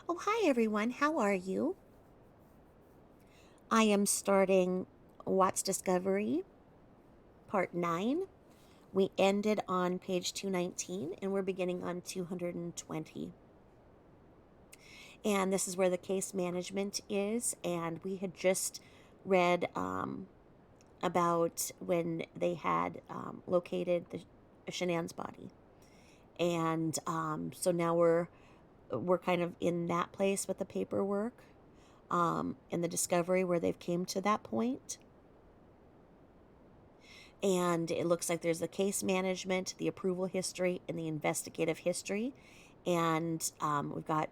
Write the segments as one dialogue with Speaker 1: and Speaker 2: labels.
Speaker 1: Oh, hi everyone. How are you? I am starting Watts Discovery Part 9. We ended on page 219 and we're beginning on 220. And this is where the case management is. And we had just read about when they had located the Shanann's body. And so now we're kind of in that place with the paperwork in the discovery where they've came to that point. And it looks like there's the case management, the approval history, and the investigative history. And we've got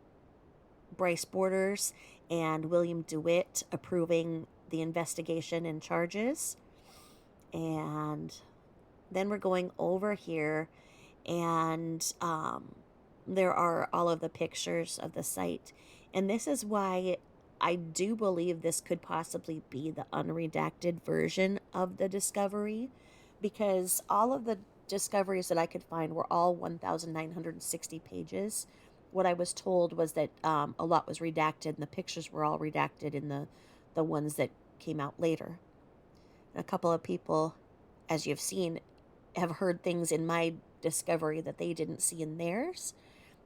Speaker 1: Bryce Borders and William DeWitt approving the investigation and charges. And then we're going over here, and there are all of the pictures of the site. And this is why I do believe this could possibly be the unredacted version of the discovery, because all of the discoveries that I could find were all 1,960 pages. What I was told was that a lot was redacted, and the pictures were all redacted in the ones that came out later. And a couple of people, as you've seen, have heard things in my discovery that they didn't see in theirs.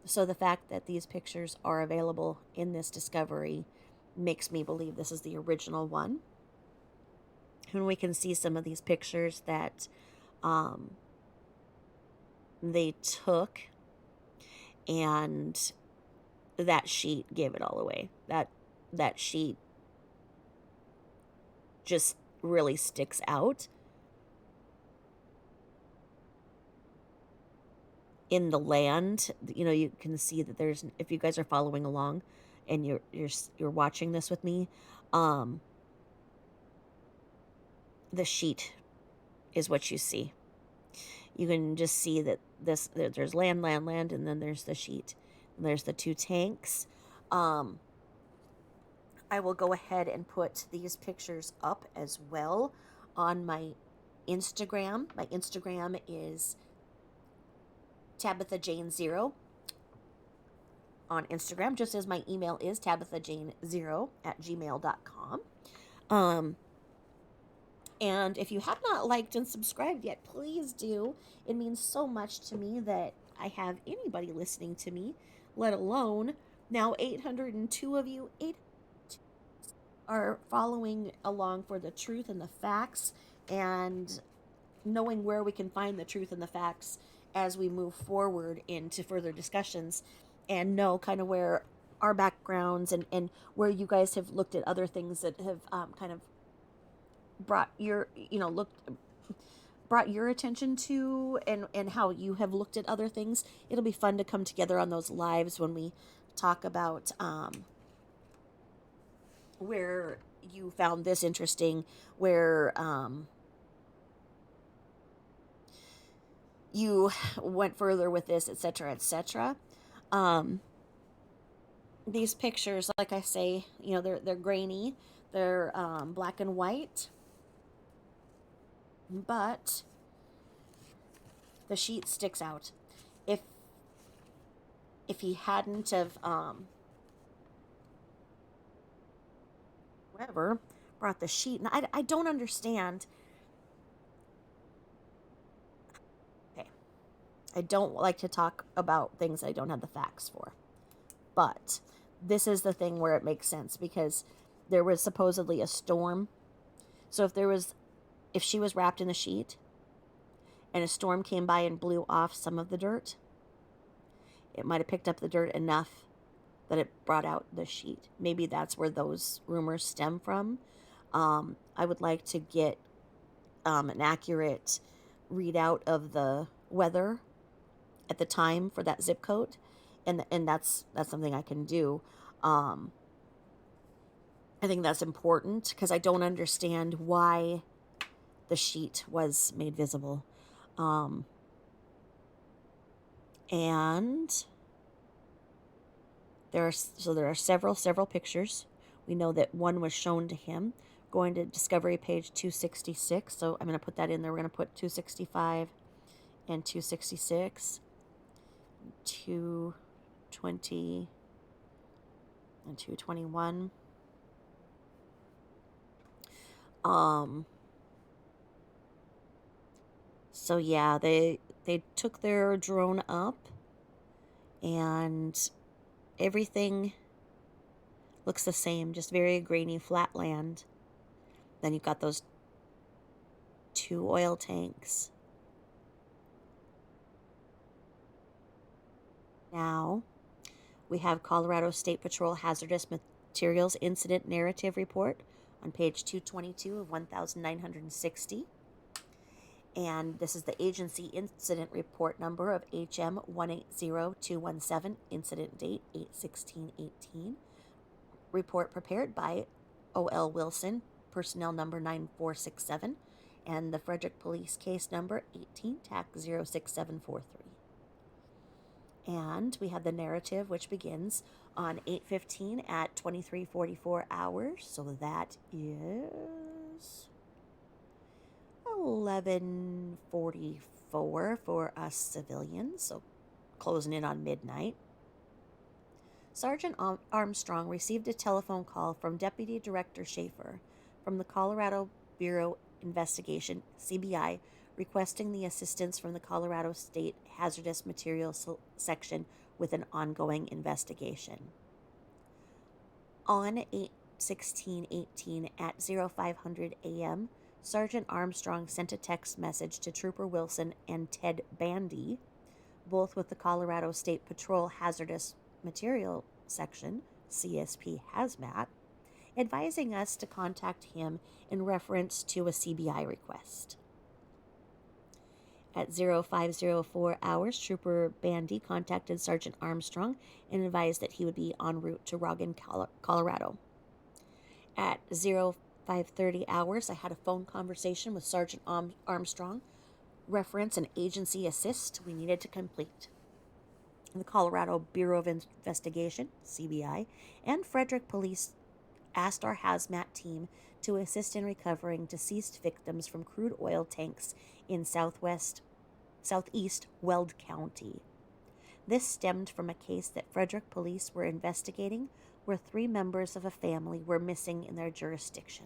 Speaker 1: So the fact that these pictures are available in this discovery makes me believe this is the original one. And we can see some of these pictures that they took, and that sheet gave it all away. That sheet just really sticks out in the land. You can see that there's, if you guys are following along and you're watching this with me, the sheet is what you see. You can just see that there's land, and then there's the sheet, and there's the two tanks. I will go ahead and put these pictures up as well on my Instagram. My Instagram is Tabitha Jane 0 on Instagram, just as my email is tabithajane0@gmail.com. And if you have not liked and subscribed yet, please do. It means so much to me that I have anybody listening to me, let alone now 802 of you. 8 are following along for the truth and the facts, and knowing where we can find the truth and the facts as we move forward into further discussions, and know kind of where our backgrounds and where you guys have looked at other things that have kind of brought your brought your attention to, and how you have looked at other things. It'll be fun to come together on those lives when we talk about where you found this interesting, where you went further with this, etc., etc. um these pictures, like I say, they're grainy, they're black and white, but the sheet sticks out. If he hadn't have whatever brought the sheet, and I don't understand. Okay, I don't like to talk about things I don't have the facts for, but this is the thing where it makes sense, because there was supposedly a storm. So if she was wrapped in the sheet and a storm came by and blew off some of the dirt, it might have picked up the dirt enough that it brought out the sheet. Maybe that's where those rumors stem from. I would like to get an accurate readout of the weather at the time for that zip code, and that's something I can do. I think that's important, because I don't understand why the sheet was made visible. And there are several pictures. We know that one was shown to him. Going to Discovery page 266. So I'm going to put that in there. We're going to put 265 and 266, 220, and 221. Um, so yeah, they took their drone up, and everything looks the same, just very grainy flat land. Then you've got those 2 oil tanks. Now we have Colorado State Patrol Hazardous Materials Incident Narrative Report on page 222 of 1960. And this is the agency incident report number of HM 180217, incident date 8/16/18. Report prepared by O.L. Wilson, personnel number 9467, and the Frederick Police case number 18 TAC 06743. And we have the narrative, which begins on 8/15 at 23:44 hours. So that is 11:44 for us civilians. So closing in on midnight. Sergeant Armstrong received a telephone call from Deputy Director Schaefer from the Colorado Bureau Investigation, CBI, requesting the assistance from the Colorado State Hazardous Materials Section with an ongoing investigation. On 8/16/18 at 0500 a.m., Sergeant Armstrong sent a text message to Trooper Wilson and Ted Bandy, both with the Colorado State Patrol Hazardous Material Section, CSP Hazmat, advising us to contact him in reference to a CBI request. At 0504 hours, Trooper Bandy contacted Sergeant Armstrong and advised that he would be en route to Roggen, Colorado. At 0530 hours, I had a phone conversation with Sergeant Armstrong, reference an agency assist we needed to complete. The Colorado Bureau of Investigation, CBI, and Frederick Police asked our hazmat team to assist in recovering deceased victims from crude oil tanks in southeast Weld County. This stemmed from a case that Frederick Police were investigating where 3 members of a family were missing in their jurisdiction.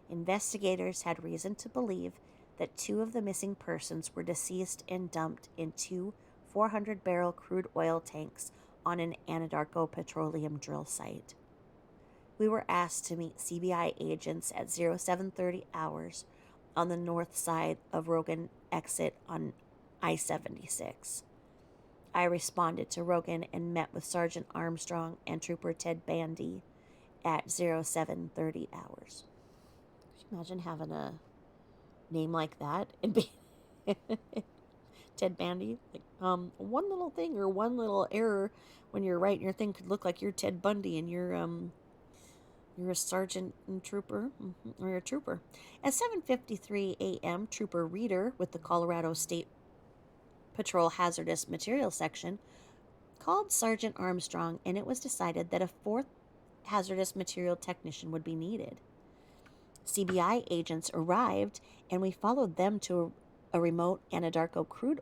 Speaker 1: Investigators had reason to believe that 2 of the missing persons were deceased and dumped in 2 400-barrel crude oil tanks on an Anadarko petroleum drill site. We were asked to meet CBI agents at 0730 hours on the north side of Roggen exit on I-76. I responded to Roggen and met with Sergeant Armstrong and Trooper Ted Bandy at 0730 hours. Could you imagine having a name like that and be Ted Bandy? Like, one little thing or one little error when you're writing your thing could look like you're Ted Bundy and you're a sergeant and trooper, or you're a trooper. At 7:53 a.m., Trooper Reeder with the Colorado State Patrol Hazardous Materials Section called Sergeant Armstrong, and it was decided that a 4th hazardous material technician would be needed. CBI agents arrived, and we followed them to a remote Anadarko crude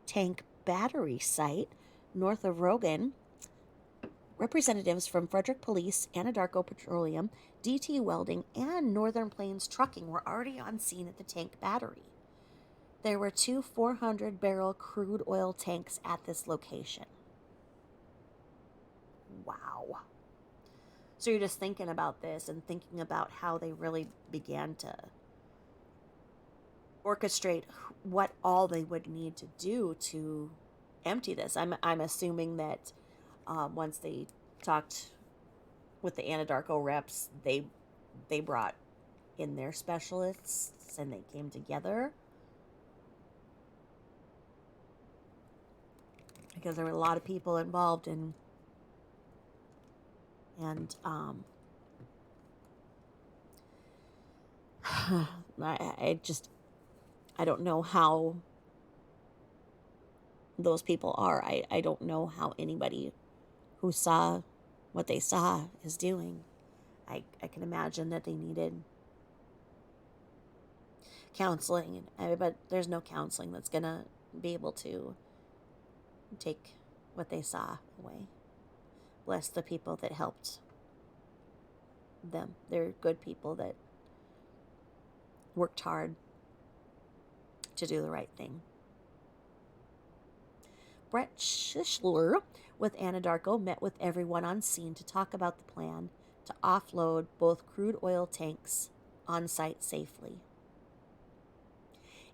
Speaker 1: tank battery site north of Roggen. Representatives from Frederick Police, Anadarko Petroleum, DT Welding, and Northern Plains Trucking were already on scene at the tank battery. There were 2 400-barrel crude oil tanks at this location. Wow. So you're just thinking about this and thinking about how they really began to orchestrate what all they would need to do to empty this. I'm assuming that once they talked with the Anadarko reps, they brought in their specialists and they came together, because there were a lot of people involved in, and I don't know how those people are. I don't know how anybody who saw what they saw is doing. I can imagine that they needed counseling, but there's no counseling that's going to be able to take what they saw away. bless the people that helped them. They're good people that worked hard to do the right thing. Brett Schishler with Anadarko met with everyone on scene to talk about the plan to offload both crude oil tanks on site safely.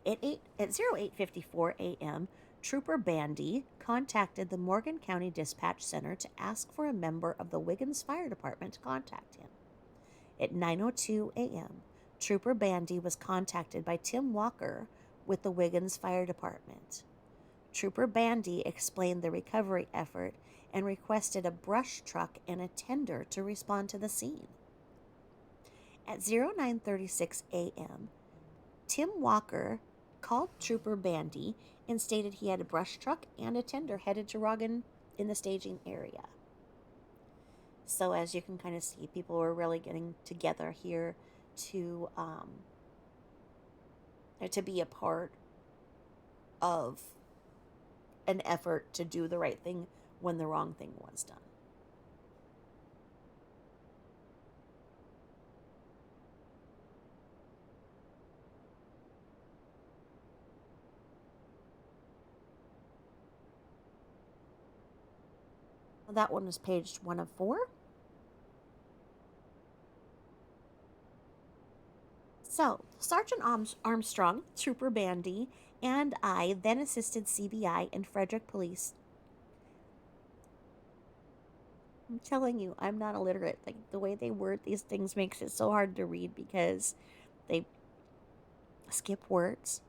Speaker 1: At 08:54 a.m., Trooper Bandy contacted the Morgan County Dispatch Center to ask for a member of the Wiggins Fire Department to contact him. At 9:02 a.m., Trooper Bandy was contacted by Tim Walker with the Wiggins Fire Department. Trooper Bandy explained the recovery effort and requested a brush truck and a tender to respond to the scene. At 09:36 a.m., Tim Walker called Trooper Bandy and stated he had a brush truck and a tender headed to Rogan in the staging area. So as you can kind of see, people were really getting together here to be a part of an effort to do the right thing when the wrong thing was done. Well, that one was page 1 of 4. So, Sergeant Armstrong, Trooper Bandy, and I then assisted CBI and Frederick Police. I'm telling you, I'm not illiterate. Like, the way they word these things makes it so hard to read because they skip words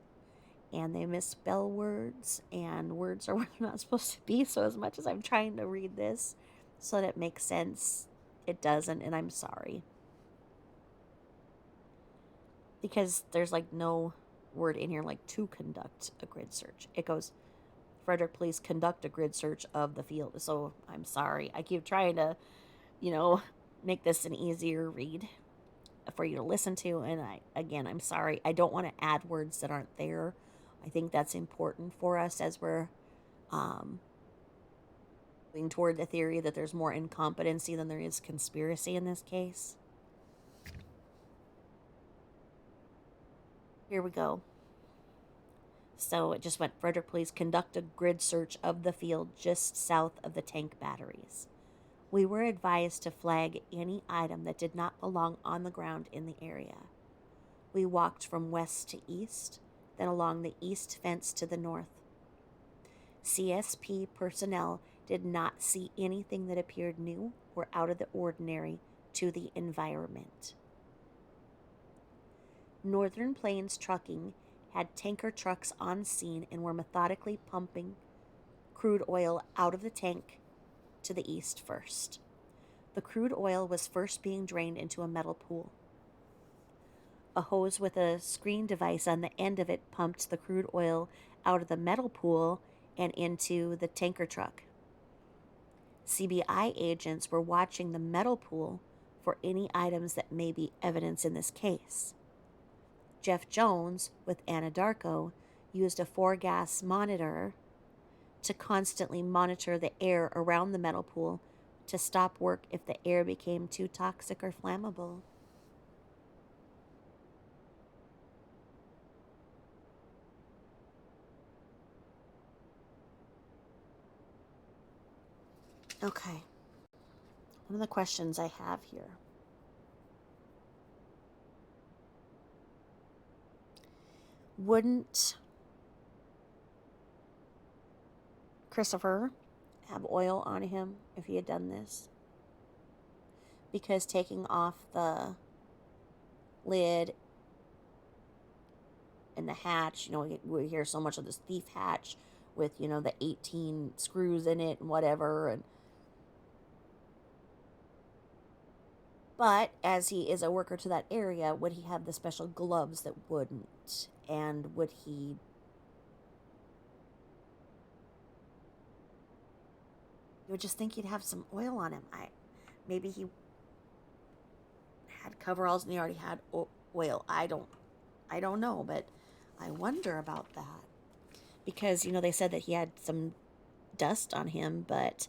Speaker 1: and they misspell words, and words are where they're not supposed to be. So as much as I'm trying to read this so that it makes sense, it doesn't, and I'm sorry. Because there's like no word in here like to conduct a grid search. It goes, Frederick Police conduct a grid search of the field. So I'm sorry. I keep trying to, make this an easier read for you to listen to. And I'm sorry. I don't want to add words that aren't there. I think that's important for us as we're moving toward the theory that there's more incompetency than there is conspiracy in this case. Here we go. So it just went, Frederick Police conduct a grid search of the field just south of the tank batteries. We were advised to flag any item that did not belong on the ground in the area. We walked from west to east, then along the east fence to the north. CSP personnel did not see anything that appeared new or out of the ordinary to the environment. Northern Plains Trucking had tanker trucks on scene and were methodically pumping crude oil out of the tank to the east first. The crude oil was first being drained into a metal pool. A hose with a screen device on the end of it pumped the crude oil out of the metal pool and into the tanker truck. CBI agents were watching the metal pool for any items that may be evidence in this case. Jeff Jones, with Anadarko, used a 4-gas monitor to constantly monitor the air around the metal pool to stop work if the air became too toxic or flammable. Okay. One of the questions I have here. Wouldn't Christopher have oil on him if he had done this? Because taking off the lid and the hatch, we hear so much of this thief hatch with, the 18 screws in it and whatever. But as he is a worker to that area, would he have the special gloves that wouldn't? And would he... You would just think he'd have some oil on him. Maybe he had coveralls and he already had oil. I don't know, but I wonder about that. Because, they said that he had some dust on him, but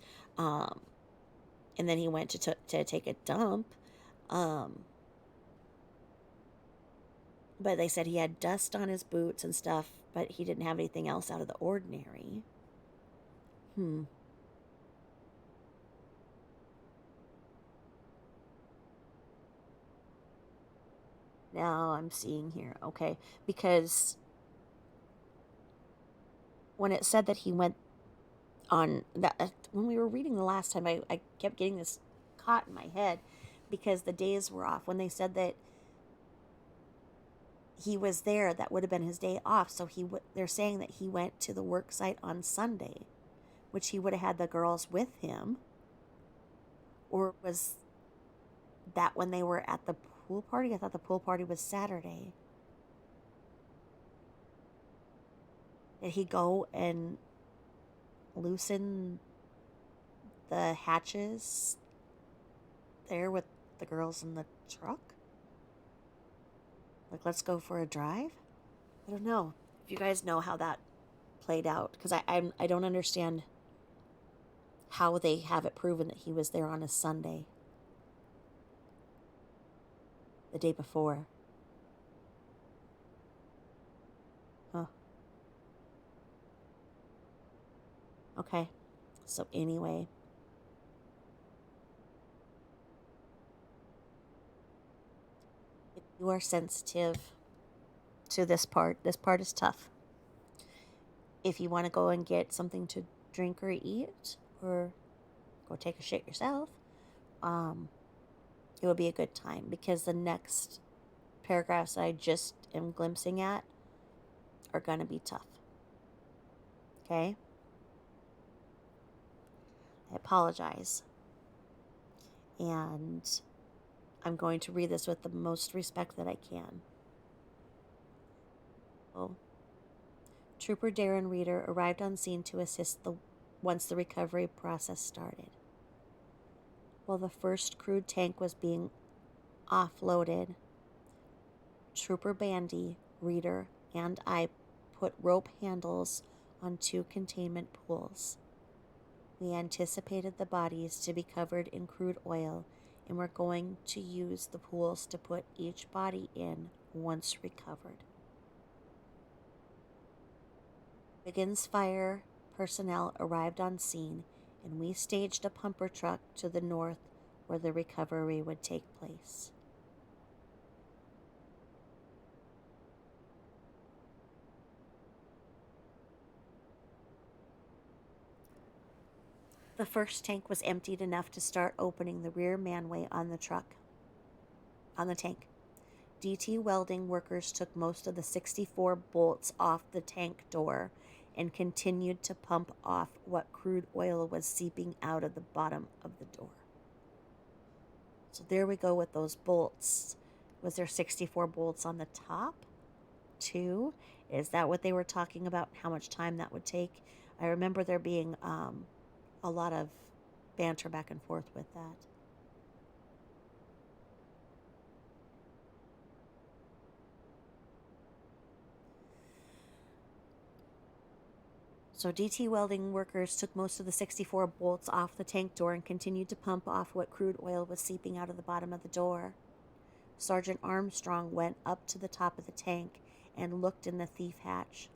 Speaker 1: and then he went to take a dump. Um, but they said he had dust on his boots and stuff, but he didn't have anything else out of the ordinary. Hmm. Now I'm seeing here. Okay. Because when it said that he went on that, when we were reading the last time, I kept getting this caught in my head because the days were off. When they said that he was there, that would have been his day off. So they're saying that he went to the work site on Sunday, which he would have had the girls with him. Or was that when they were at the pool party? I thought the pool party was Saturday. Did he go and loosen the hatches there with the girls in the truck? Like, let's go for a drive? I don't know. If you guys know how that played out, because I don't understand how they have it proven that he was there on a Sunday, the day before. Huh. Okay. So anyway, if you are sensitive to this part is tough. If you want to go and get something to drink or eat, or go take a shit yourself, um, it would be a good time, because the next paragraphs I just am glimpsing at are going to be tough. Okay? I apologize. And I'm going to read this with the most respect that I can. Oh. Trooper Darren Reeder arrived on scene to assist once the recovery process started. While the first crude tank was being offloaded, Trooper Bandy, Reeder, and I put rope handles on 2 containment pools. We anticipated the bodies to be covered in crude oil, and were going to use the pools to put each body in once recovered. Wiggins Fire personnel arrived on scene, and we staged a pumper truck to the north where the recovery would take place. The first tank was emptied enough to start opening the rear manway on the tank. DT welding workers took most of the 64 bolts off the tank door and continued to pump off what crude oil was seeping out of the bottom of the door. So there we go with those bolts. Was there 64 bolts on the top too? Is that what they were talking about? How much time that would take? I remember there being a lot of banter back and forth with that. So DT welding workers took most of the 64 bolts off the tank door and continued to pump off what crude oil was seeping out of the bottom of the door. Sergeant Armstrong went up to the top of the tank and looked in the thief hatch.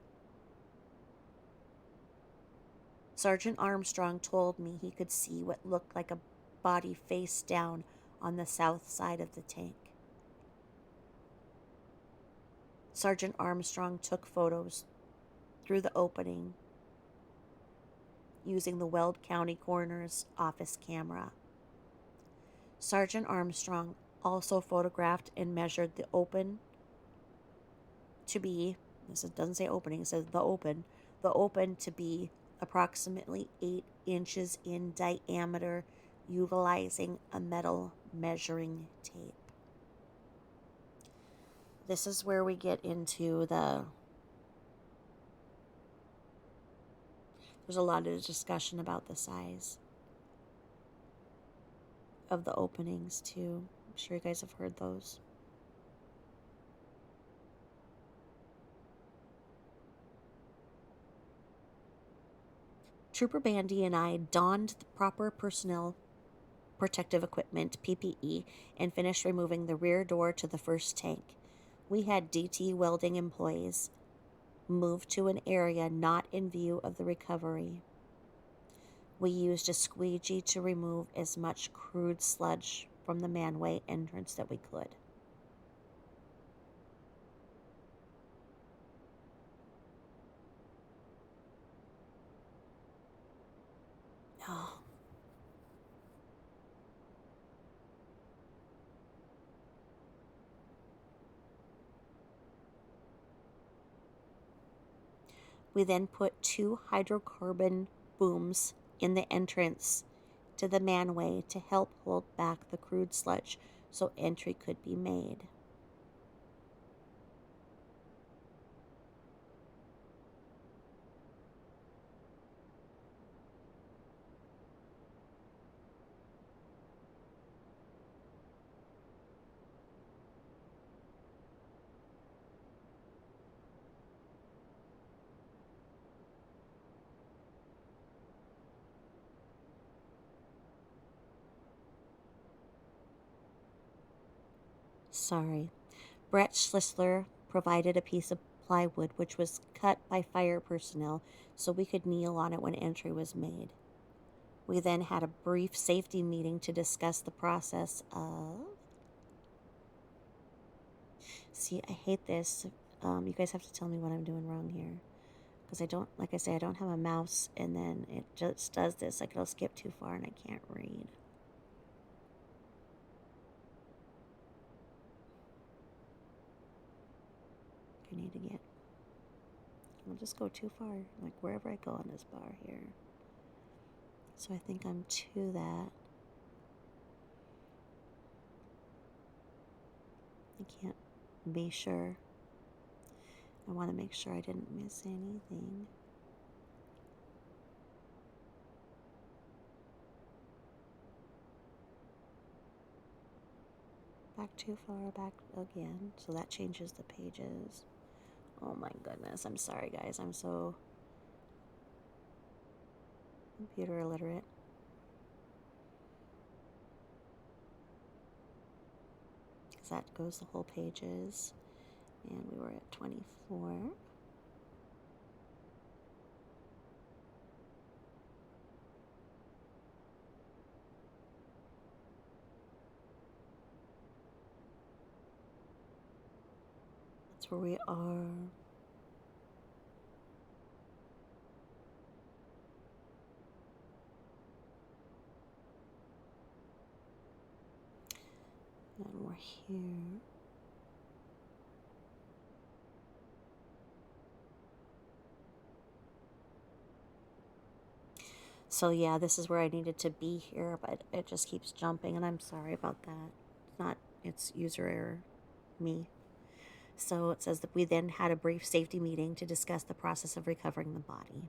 Speaker 1: Sergeant Armstrong told me he could see what looked like a body face down on the south side of the tank. Sergeant Armstrong took photos through the opening using the Weld County Coroner's Office camera. Sergeant Armstrong also photographed and measured the open to be, this doesn't say opening, it says the open to be approximately 8 inches in diameter, utilizing a metal measuring tape. This is where we get into there's a lot of discussion about the size of the openings too. I'm sure you guys have heard those. Trooper Bandy and I donned the proper personnel protective equipment, PPE, and finished removing the rear door to the first tank. We had DT welding employees move to an area not in view of the recovery. We used a squeegee to remove as much crude sludge from the manway entrance that we could. Oh. We then put 2 hydrocarbon booms in the entrance to the manway to help hold back the crude sludge so entry could be made. Sorry. Brett Schlissler provided a piece of plywood which was cut by fire personnel so we could kneel on it when entry was made. We then had a brief safety meeting to discuss the process of... See, I hate this. You guys have to tell me what I'm doing wrong here. Because I don't, like I say, I don't have a mouse, and then it just does this. Like, it'll skip too far and I can't read. I need to get... I'll just go too far, like wherever I go on this bar here. So I think I'm to that. I can't be sure. I want to make sure I didn't miss anything. Back too far, back again. So that changes the pages. Oh my goodness. I'm sorry, guys. I'm so computer illiterate. Because that goes the whole pages. And we were at 24. That's where we are. And we're here. So yeah, this is where I needed to be here, but it just keeps jumping, and I'm sorry about that. It's user error, me. So it says that we then had a brief safety meeting to discuss the process of recovering the body.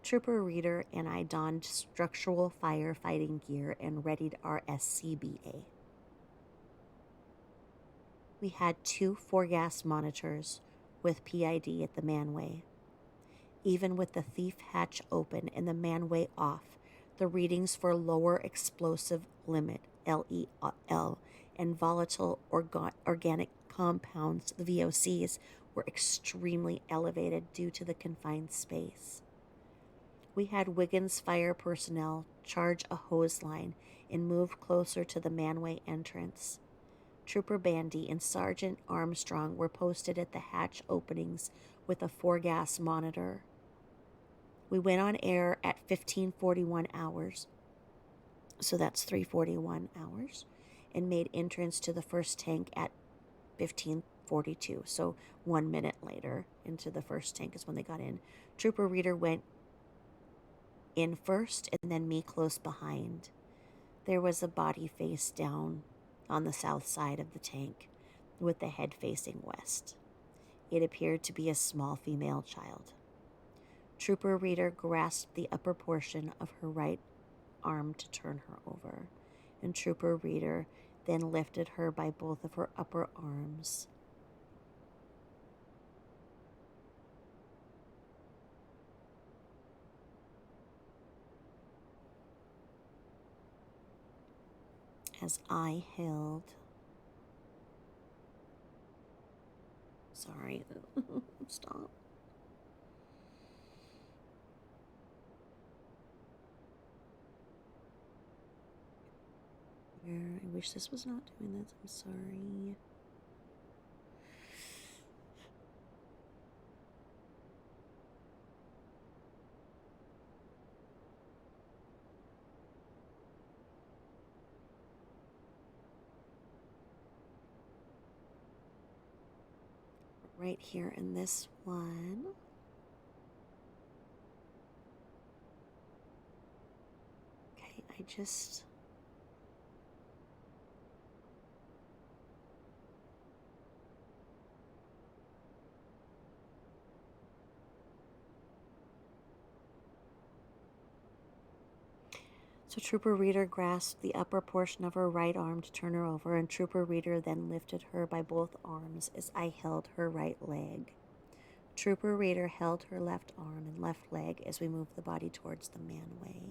Speaker 1: Trooper Reader and I donned structural firefighting gear and readied our SCBA. We had 2 4-gas monitors with PID at the manway. Even with the thief hatch open and the manway off, the readings for lower explosive limit, LEL, and volatile organic compounds, the VOCs, were extremely elevated due to the confined space. We had Wiggins fire personnel charge a hose line and move closer to the manway entrance. Trooper Bandy and Sergeant Armstrong were posted at the hatch openings with a 4-gas monitor. We went on air at 1541 hours, so that's 341 hours, and made entrance to the first tank at 1542, so 1 minute later into the first tank is when they got in. Trooper Reader went in first and then me close behind. There was a body face down on the south side of the tank with the head facing west. It appeared to be a small female child. Trooper Reader grasped the upper portion of her right arm to turn her over, and Trooper Reader then lifted her by both of her upper arms. as I held. Sorry. Stop. I wish this was not doing this. I'm sorry. Right here in this one. Okay, I just... So Trooper Reader grasped the upper portion of her right arm to turn her over, and Trooper Reader then lifted her by both arms as I held her right leg. Trooper Reader held her left arm and left leg as we moved the body towards the manway.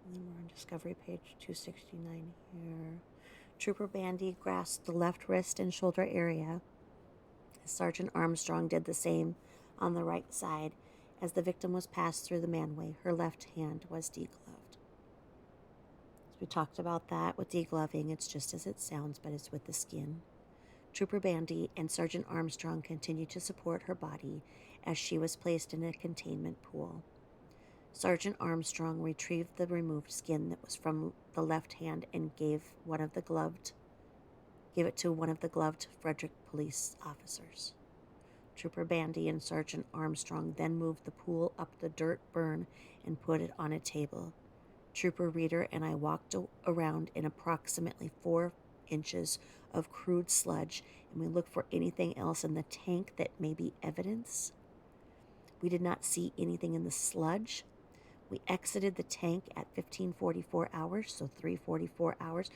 Speaker 1: And then we're on Discovery page 269 here. Trooper Bandy grasped the left wrist and shoulder area. Sergeant Armstrong did the same on the right side. As the victim was passed through the manway, her left hand was degloved. As we talked about that with degloving, it's just as it sounds, but it's with the skin. Trooper Bandy and Sergeant Armstrong continued to support her body as she was placed in a containment pool. Sergeant Armstrong retrieved the removed skin that was from the left hand and gave it to one of the gloved Frederick police officers. Trooper Bandy and Sergeant Armstrong then moved the pool up the dirt burn and put it on a table. Trooper Reader and I walked around in approximately 4 inches of crude sludge, and we looked for anything else in the tank that may be evidence. We did not see anything in the sludge. We exited the tank at 15:44 hours, so 3:44 hours.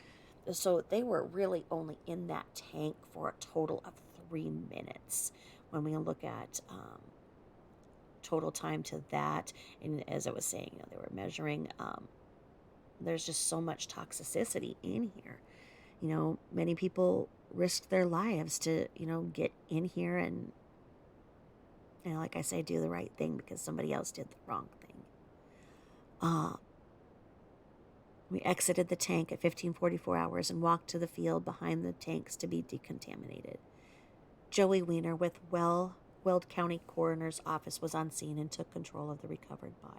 Speaker 1: So they were really only in that tank for a total of 3 minutes. When we look at total time to that, and as I was saying, they were measuring, there's just so much toxicity in here. Many people risked their lives to, get in here and, like I say, do the right thing because somebody else did the wrong thing. We exited the tank at 15:44 hours and walked to the field behind the tanks to be decontaminated. Joey Weiner with Weld County Coroner's Office was on scene and took control of the recovered body.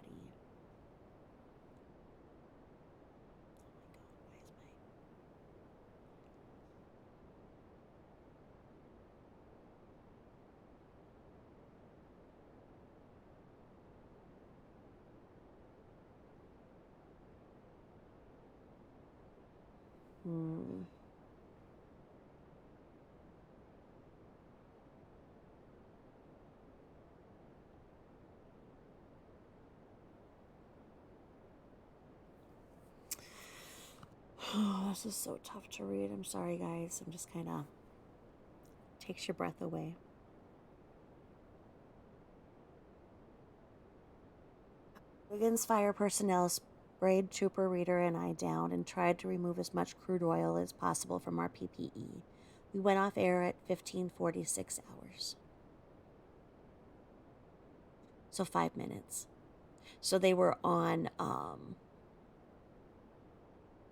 Speaker 1: Oh, this is so tough to read. I'm sorry, guys. I'm just kind of takes your breath away. Wiggins fire personnel sprayed Trooper Reader and I down and tried to remove as much crude oil as possible from our PPE. We went off air at 15:46 hours. So 5 minutes. So they were on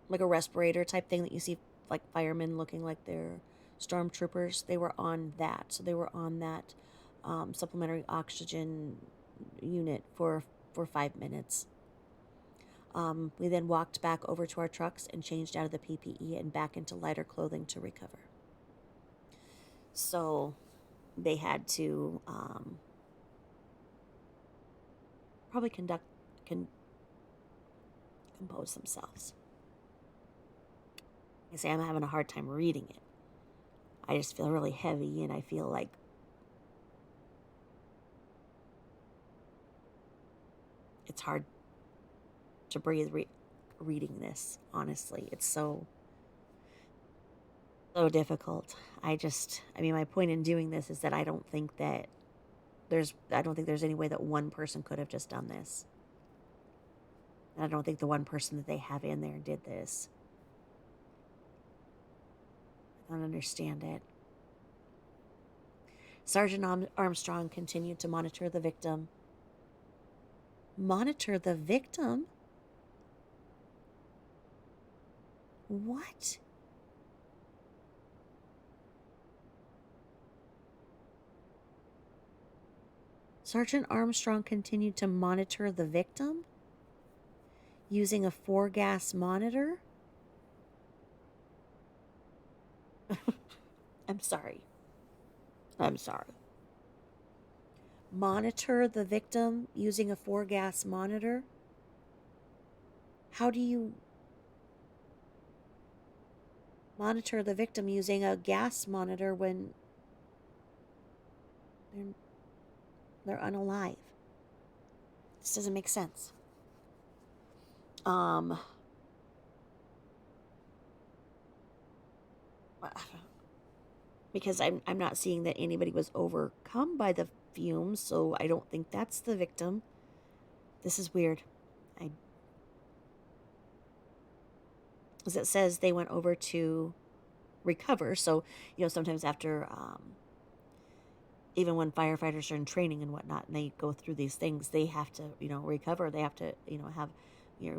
Speaker 1: like a respirator type thing that you see like firemen looking like they're stormtroopers. They were on that. So they were on that supplementary oxygen unit for 5 minutes. We then walked back over to our trucks and changed out of the PPE and back into lighter clothing to recover. So they had to probably compose themselves. I say I'm having a hard time reading it. I just feel really heavy, and I feel like it's hard to breathe reading this, honestly. It's so difficult. I mean, my point in doing this is that I don't think there's any way that one person could have just done this. And I don't think the one person that they have in there did this. I don't understand it. Sergeant Armstrong continued to monitor the victim. Monitor the victim? What? Sergeant Armstrong continued to monitor the victim using a 4-gas monitor? I'm sorry. Monitor the victim using a 4-gas monitor? How do you monitor the victim using a gas monitor when they're unalive? This doesn't make sense. Because I'm not seeing that anybody was overcome by the fumes, so I don't think that's the victim. This is weird. As it says, they went over to recover. So, sometimes after, even when firefighters are in training and whatnot, and they go through these things, they have to, recover. They have to, have,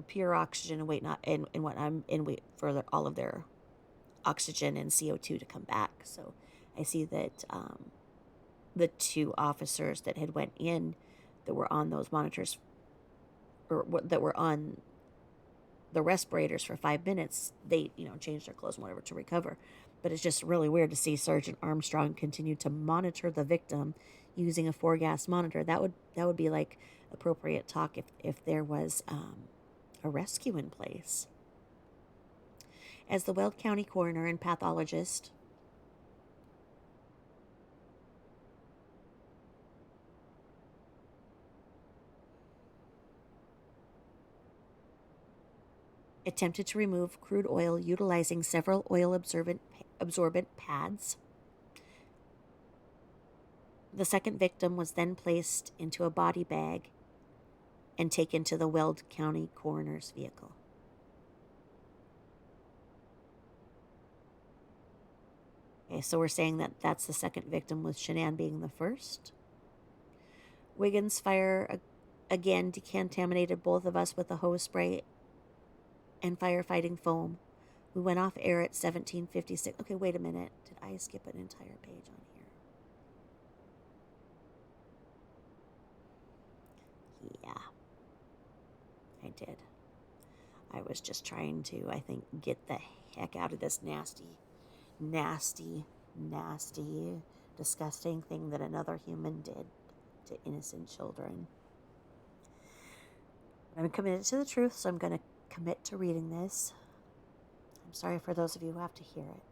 Speaker 1: pure oxygen and whatnot, and whatnot, and wait for all of their oxygen and CO2 to come back. So I see that the 2 officers that had went in that were on those monitors, or that were on the respirators for 5 minutes, they, changed their clothes and whatever to recover. But it's just really weird to see Sergeant Armstrong continue to monitor the victim using a 4-gas monitor. That would be like appropriate talk if there was a rescue in place. As the Weld County coroner and pathologist attempted to remove crude oil utilizing several oil absorbent pads. The second victim was then placed into a body bag and taken to the Weld County coroner's vehicle. Okay, so we're saying that that's the second victim, with Shanann being the first. Wiggins' fire again decontaminated both of us with a hose spray and firefighting foam. We went off air at 17:56. Okay, wait a minute. Did I skip an entire page on here? Yeah, I did. I was just trying to, I think, get the heck out of this nasty, disgusting thing that another human did to innocent children. I'm committed to the truth, so I'm going to commit to reading this. I'm sorry for those of you who have to hear it.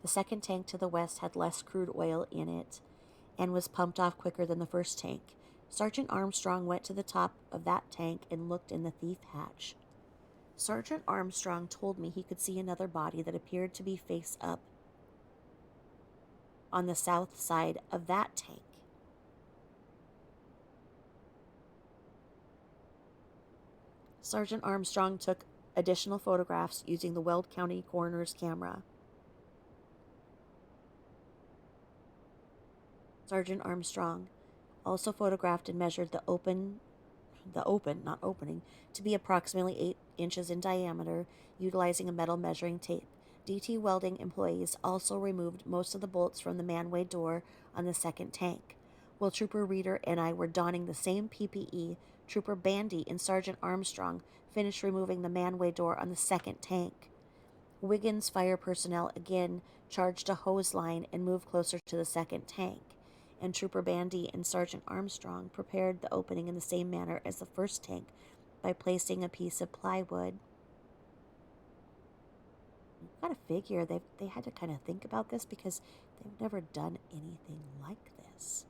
Speaker 1: The second tank to the west had less crude oil in it and was pumped off quicker than the first tank. Sergeant Armstrong went to the top of that tank and looked in the thief hatch. Sergeant Armstrong told me he could see another body that appeared to be face up on the south side of that tank. Sergeant Armstrong took additional photographs using the Weld County coroner's camera. Sergeant Armstrong also photographed and measured the opening, to be approximately 8 inches in diameter, utilizing a metal measuring tape. DT welding employees also removed most of the bolts from the manway door on the second tank. While Trooper Reeder and I were donning the same PPE, Trooper Bandy and Sergeant Armstrong finished removing the manway door on the second tank. Wiggins' fire personnel again charged a hose line and moved closer to the second tank, and Trooper Bandy and Sergeant Armstrong prepared the opening in the same manner as the first tank, by placing a piece of plywood. You've got to figure they had to kind of think about this because they've never done anything like this.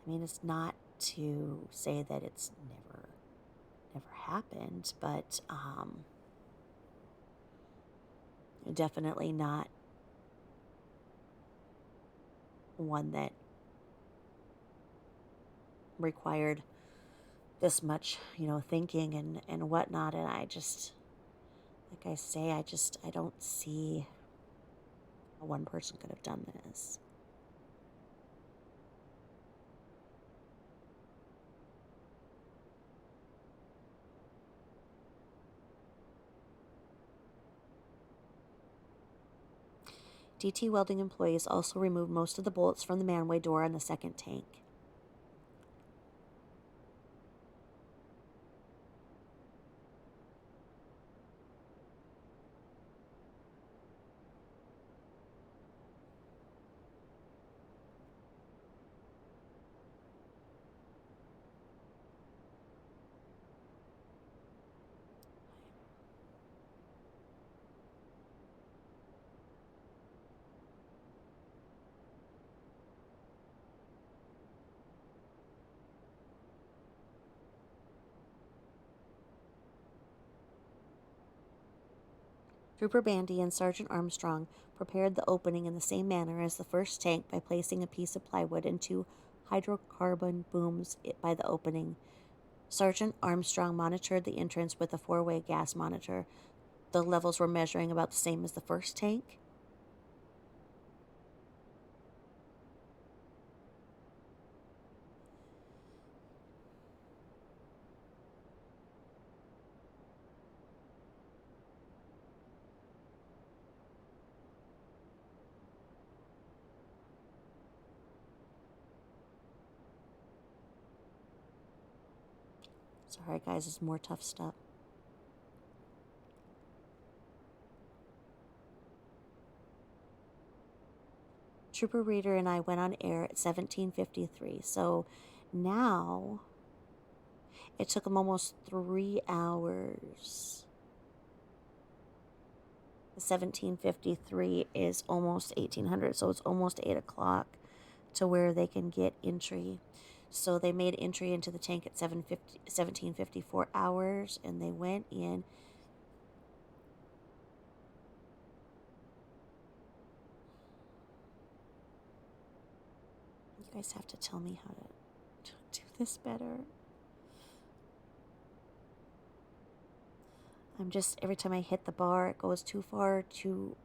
Speaker 1: I mean, it's not to say that it's never happened, but definitely not one that required this much, thinking and whatnot. And I just, like I say, I don't see how one person could have done this. DT Welding employees also removed most of the bolts from the manway door on the second tank. Trooper Bandy and Sergeant Armstrong prepared the opening in the same manner as the first tank by placing a piece of plywood and two hydrocarbon booms by the opening. Sergeant Armstrong monitored the entrance with a four-way gas monitor. The levels were measuring about the same as the first tank. Sorry, guys, it's more tough stuff. Trooper Reader and I went on air at 17:53. So now it took them almost 3 hours. 17:53 is almost 1800, so it's almost 8 o'clock to where they can get entry. So they made entry into the tank at 17:54 hours, and they went in. You guys have to tell me how to do this better. I'm just, every time I hit the bar, it goes too far, too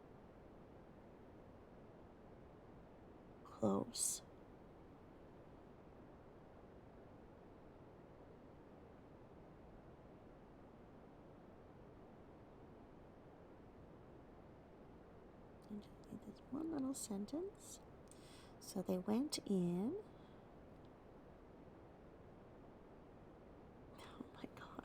Speaker 1: close. And just need this one little sentence. So they went in. Oh my God.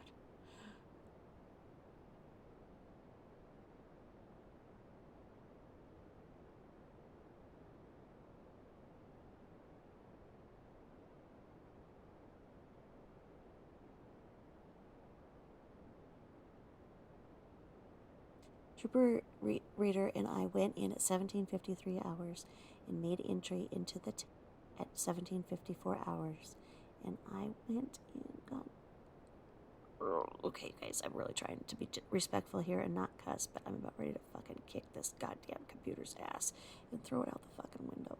Speaker 1: Trooper Reader and I went in at 17:53 hours and made entry into the at 17:54 hours. And I went in. God. Okay, guys, I'm really trying to be respectful here and not cuss, but I'm about ready to fucking kick this goddamn computer's ass and throw it out the fucking window.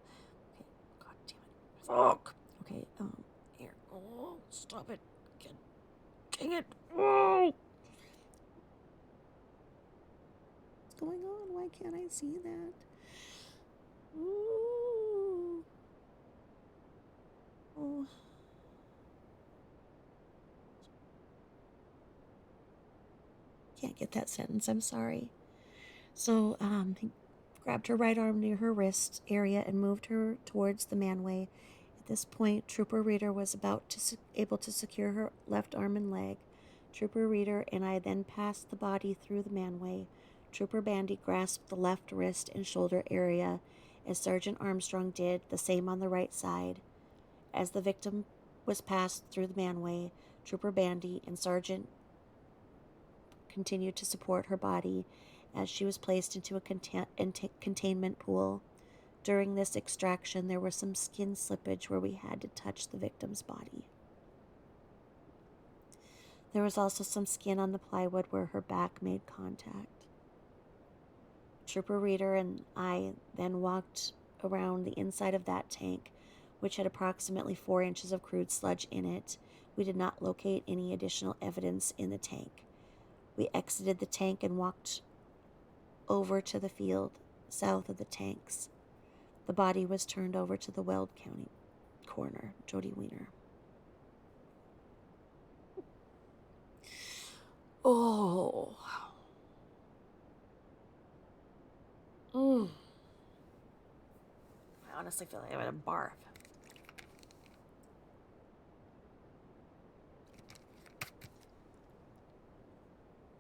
Speaker 1: Okay, god damn it. Fuck! Okay, here. Oh, stop it. Dang it. Oh! What's going on? Why can't I see that? Ooh. Oh. Can't get that sentence. I'm sorry. So, he grabbed her right arm near her wrist area and moved her towards the manway. At this point, Trooper Reader was about to able to secure her left arm and leg. Trooper Reader and I then passed the body through the manway. Trooper Bandy grasped the left wrist and shoulder area, as Sergeant Armstrong did the same on the right side. As the victim was passed through the manway, Trooper Bandy and Sergeant continued to support her body as she was placed into a containment pool. During this extraction, there was some skin slippage where we had to touch the victim's body. There was also some skin on the plywood where her back made contact. Trooper Reader and I then walked around the inside of that tank, which had approximately 4 inches of crude sludge in it. We did not locate any additional evidence in the tank. We exited the tank and walked over to the field south of the tanks. The body was turned over to the Weld County coroner, Jody Weiner. Oh. I honestly feel like I'm gonna barf.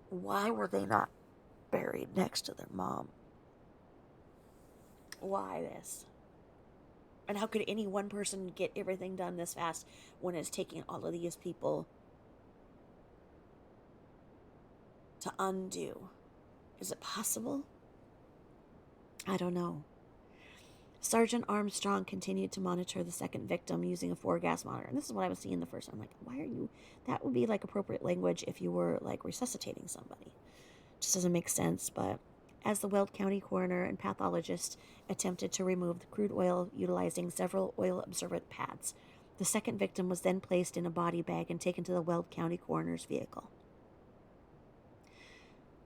Speaker 1: Why were they not buried next to their mom? Why this? And how could any one person get everything done this fast when it's taking all of these people to undo? Is it possible? I don't know. Sergeant Armstrong continued to monitor the second victim using a 4-gas monitor. And this is what I was seeing the first time. Like, why are you... That would be, like, appropriate language if you were, like, resuscitating somebody. Just doesn't make sense, but... As the Weld County coroner and pathologist attempted to remove the crude oil utilizing several oil absorbent pads, the second victim was then placed in a body bag and taken to the Weld County coroner's vehicle.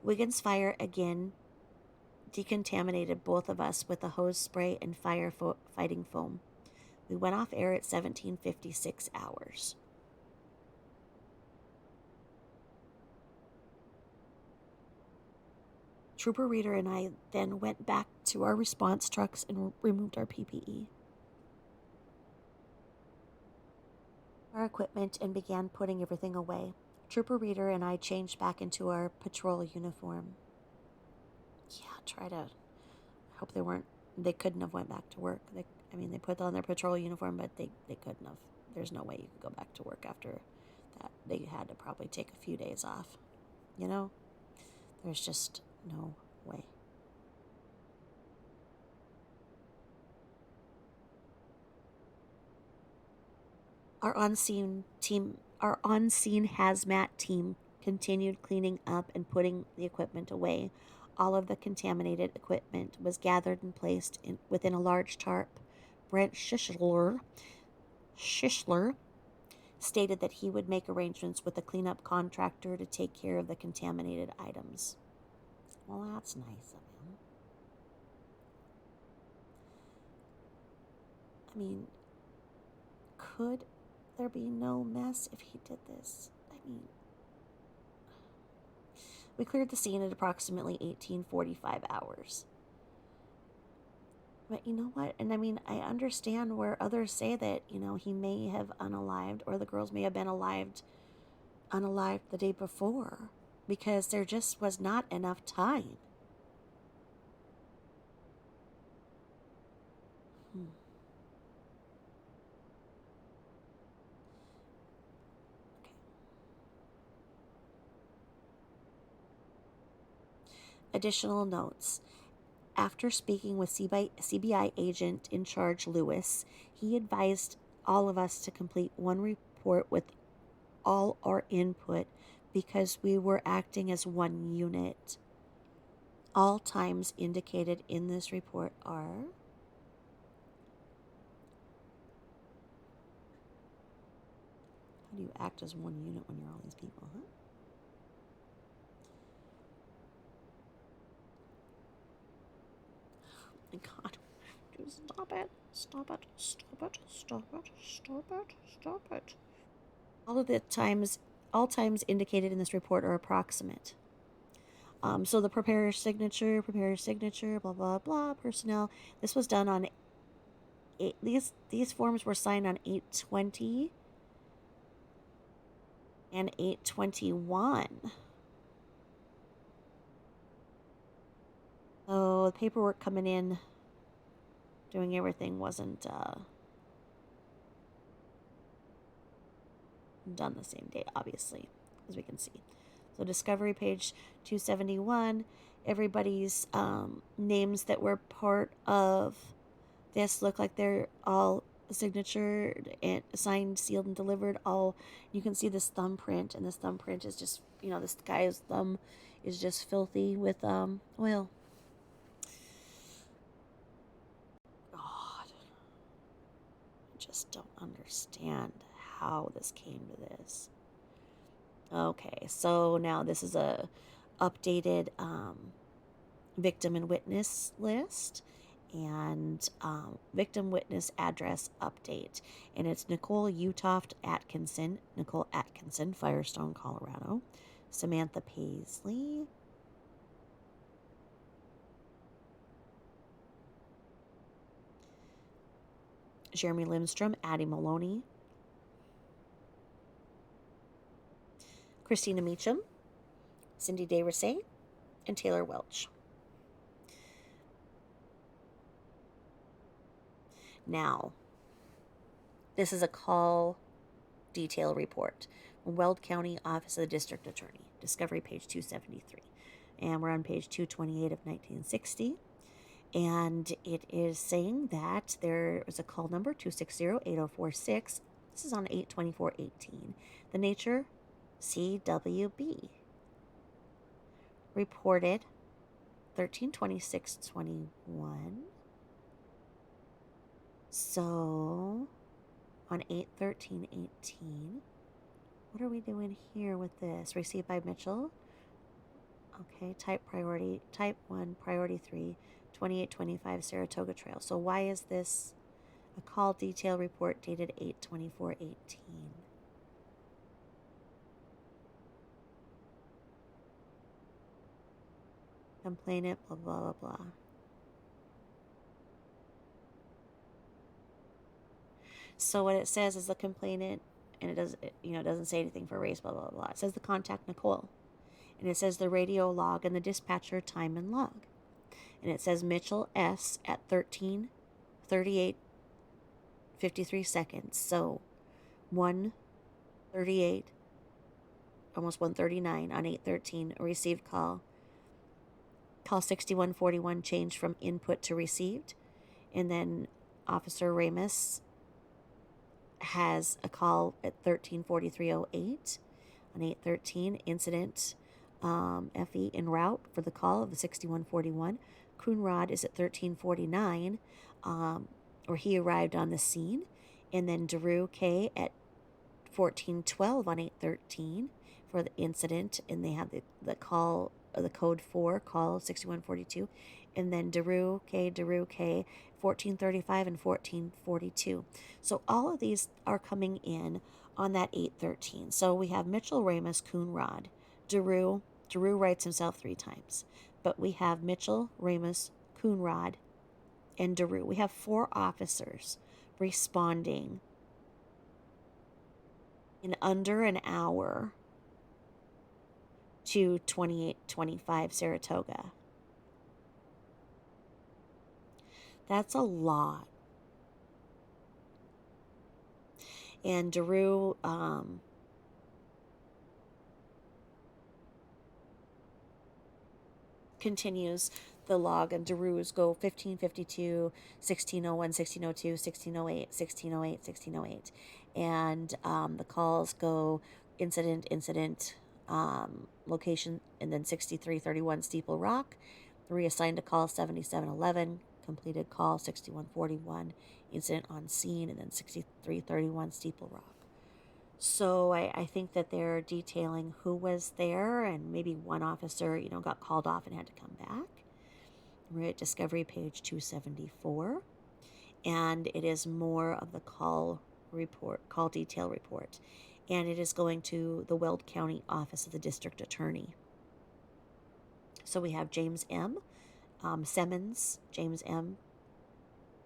Speaker 1: Wiggins Fire again decontaminated both of us with a hose spray and fighting foam. We went off air at 17:56 hours. Trooper Reader and I then went back to our response trucks and removed our PPE, our equipment, and began putting everything away. Trooper Reader and I changed back into our patrol uniform. I hope they couldn't have went back to work. They put on their patrol uniform, but they couldn't have. There's no way you could go back to work after that. They had to probably take a few days off. You know? There's just no way. Our on-scene hazmat team continued cleaning up and putting the equipment away. All of the contaminated equipment was gathered and placed within a large tarp. Brent Schischler stated that he would make arrangements with the cleanup contractor to take care of the contaminated items. Well, that's nice of him. I mean, could there be no mess if he did this? We cleared the scene at approximately 18:45 hours. But you know what? And I understand where others say that, he may have unalived, or the girls may have been unalived the day before, because there just was not enough time. Additional notes. After speaking with CBI agent in charge Lewis, he advised all of us to complete one report with all our input because we were acting as one unit. All times indicated in this report are... How do you act as one unit when you're all these people, huh? My God. Stop it. Stop it. Stop it. Stop it. Stop it. Stop it. All times indicated in this report are approximate. So the preparer's signature, blah, blah, blah, personnel. This was done on... These forms were signed on 8/20 and 8/21. So the paperwork coming in, doing everything wasn't done the same day, obviously, as we can see. So discovery page 271, everybody's names that were part of this look like they're all signatured and signed, sealed, and delivered. All you can see this thumbprint, and this thumbprint is just, this guy's thumb is just filthy with oil. God, I just don't understand how this came to this. Okay, so now this is a updated victim and witness list, and victim witness address update, and it's Nicole Atkinson, Firestone, Colorado. Samantha Paisley, Jeremy Lindstrom, Addie Maloney, Christina Meacham, Cindy DeRissay, and Taylor Welch. Now, this is a call detail report from Weld County Office of the District Attorney, discovery page 273. And we're on page 228 of 1960. And it is saying that there is a call number 260-8046. This is on 8/24/18. The nature, CWB. Reported 13/26/21. So on 8/13/18, what are we doing here with this? Received by Mitchell. Okay, type 1, priority 3, 2825 Saratoga Trail. So why is this a call detail report dated 8/24/18? Complainant, blah, blah, blah, blah. So what it says is the complainant, and it doesn't say anything for race, blah, blah, blah. It says the contact Nicole. And it says the radio log and the dispatcher time and log. And it says Mitchell S. at 13:38:53 seconds. So 1:38, almost 1:39 on 8/13, a received call. Call 6141 changed from input to received. And then Officer Ramus has a call at 13:43:08 on 8/13, incident FE en route for the call of the 6141. Coonrod is at 13:49, or he arrived on the scene. And then Daru K at 14:12 on 8/13 for the incident, and they have the call, the code 4, call 6142. And then Daru K, 14:35 and 14:42. So all of these are coming in on that 8/13. So we have Mitchell, Ramus, Coonrod, Daru writes himself 3 times. But we have Mitchell, Ramus, Coonrod, and Daru. We have 4 officers responding in under an hour to 2825 Saratoga. That's a lot. And Daru continues the log, and Daru's go 15:52, 16:01, 16:02, 16:08, 16:08, 16:08. And the calls go incident, location, and then 6331 Steeple Rock. Reassigned to call 7711, completed call 6141, incident on scene, and then 6331 Steeple Rock. So I think that they're detailing who was there, and maybe one officer, got called off and had to come back. We're at discovery page 274, and it is more of the call detail report, and it is going to the Weld County Office of the District Attorney. So we have James M. Simmons, James M.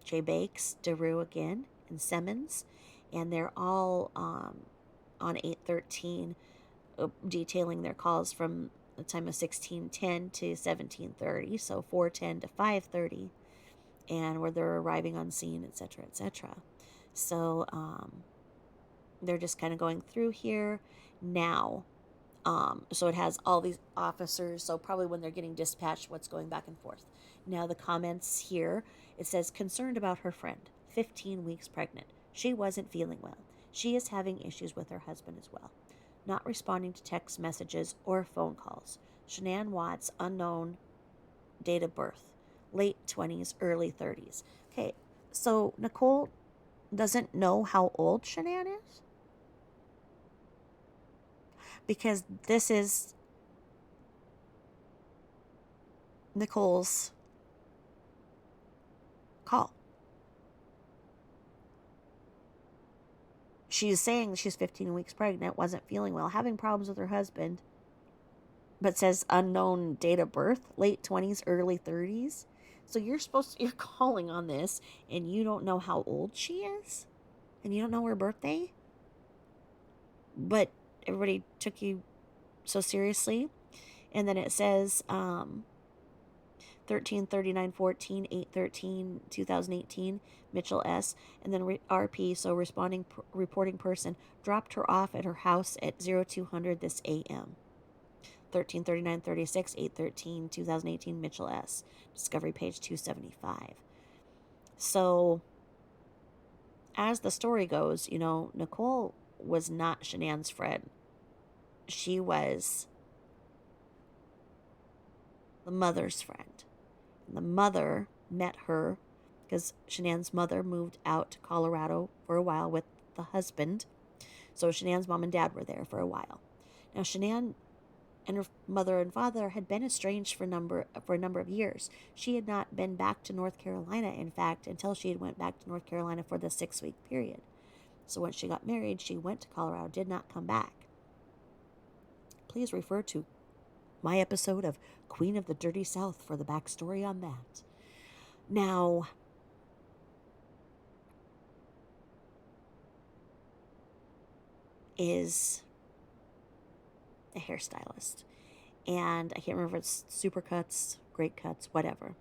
Speaker 1: J. Bakes, Daru again, and Simmons, and they're all on 8/13, detailing their calls from the time of 16:10 to 17:30, so 4:10 to 5:30, and where they're arriving on scene, etc., etc. So They're just kind of going through here now. So it has all these officers. So probably when they're getting dispatched, what's going back and forth. Now the comments here, it says concerned about her friend, 15 weeks pregnant. She wasn't feeling well. She is having issues with her husband as well. Not responding to text messages or phone calls. Shanann Watts, unknown, date of birth, late 20s, early 30s. Okay, so Nicole doesn't know how old Shanann is? Because this is Nicole's call. She's saying she's 15 weeks pregnant, wasn't feeling well, having problems with her husband, but says unknown date of birth, late 20s, early 30s. So you're calling on this and you don't know how old she is? And you don't know her birthday? But everybody took you so seriously. And then it says 13/39/14, 8/13 2018, Mitchell S. And then RP, so reporting person, dropped her off at her house at 0200 this a.m. 13/39/36, 8/13 2018, Mitchell S. Discovery page 275. So, as the story goes, Nicole was not Shanann's friend. She was the mother's friend. And the mother met her because Shanann's mother moved out to Colorado for a while with the husband. So Shanann's mom and dad were there for a while. Now Shanann and her mother and father had been estranged for a number of years. She had not been back to North Carolina, in fact, until she had went back to North Carolina for the 6-week period. So when she got married, she went to Colorado, did not come back. Please refer to my episode of Queen of the Dirty South for the backstory on that. Now, is a hairstylist. And I can't remember if it's Supercuts, Great Cuts, whatever.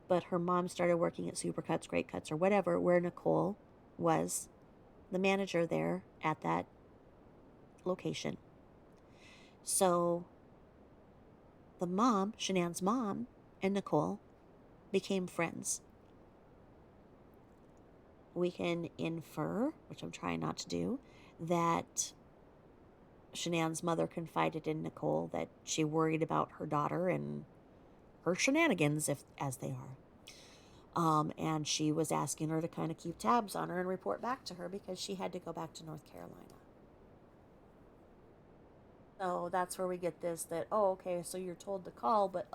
Speaker 1: But her mom started working at Supercuts, Great Cuts, or whatever, where Nicole was the manager there at that location. So the mom, Shanann's mom, and Nicole became friends. We can infer, which I'm trying not to do, that Shanann's mother confided in Nicole that she worried about her daughter and her shenanigans, as they are. And she was asking her to kind of keep tabs on her and report back to her because she had to go back to North Carolina. So that's where we get this, that, oh, okay, so you're told to call, but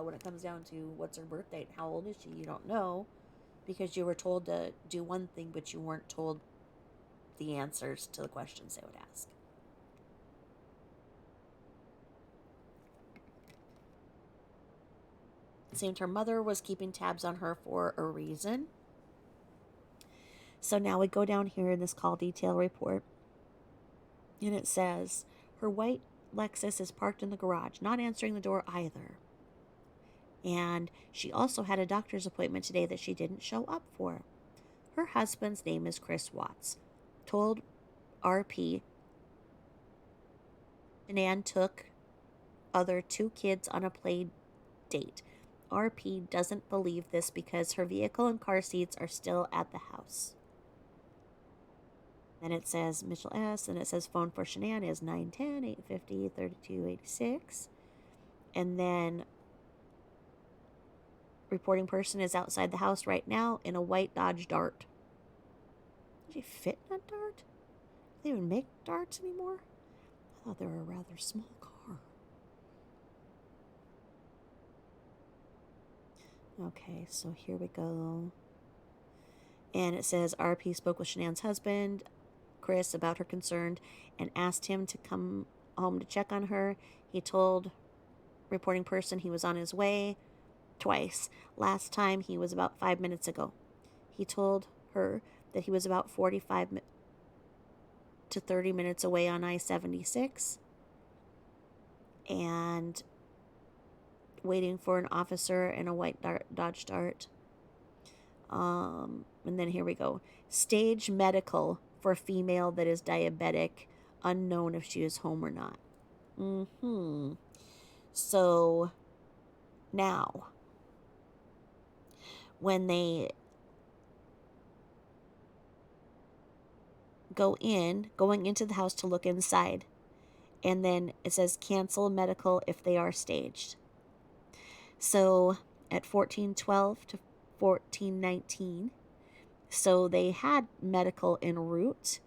Speaker 1: when it comes down to what's her birth date and how old is she, you don't know, because you were told to do one thing, but you weren't told the answers to the questions they would ask. It seemed her mother was keeping tabs on her for a reason. So now we go down here in this call detail report, and it says her white Lexus is parked in the garage, not answering the door either. And she also had a doctor's appointment today that she didn't show up for. Her husband's name is Chris Watts. Told RP Shanann took other 2 kids on a play date. RP doesn't believe this because her vehicle and car seats are still at the house. Then it says Mitchell S. And it says phone for Shanann is 910-850-3286. And then reporting person is outside the house right now in a white Dodge Dart. Did she fit in a Dart? Do they even make Darts anymore? I thought they were a rather small car. Okay, so here we go. And it says RP spoke with Shanann's husband, Chris, about her concern and asked him to come home to check on her. He told reporting person he was on his way twice. Last time he was about 5 minutes ago. He told her that he was about 45 to 30 minutes away on I-76 and waiting for an officer in a white Dodge Dart. And then here we go. Stage Medical for a female that is diabetic, unknown if she is home or not. So now, when they going into the house to look inside, and then it says cancel medical if they are staged. So at 1412 to 1419, so they had medical en route,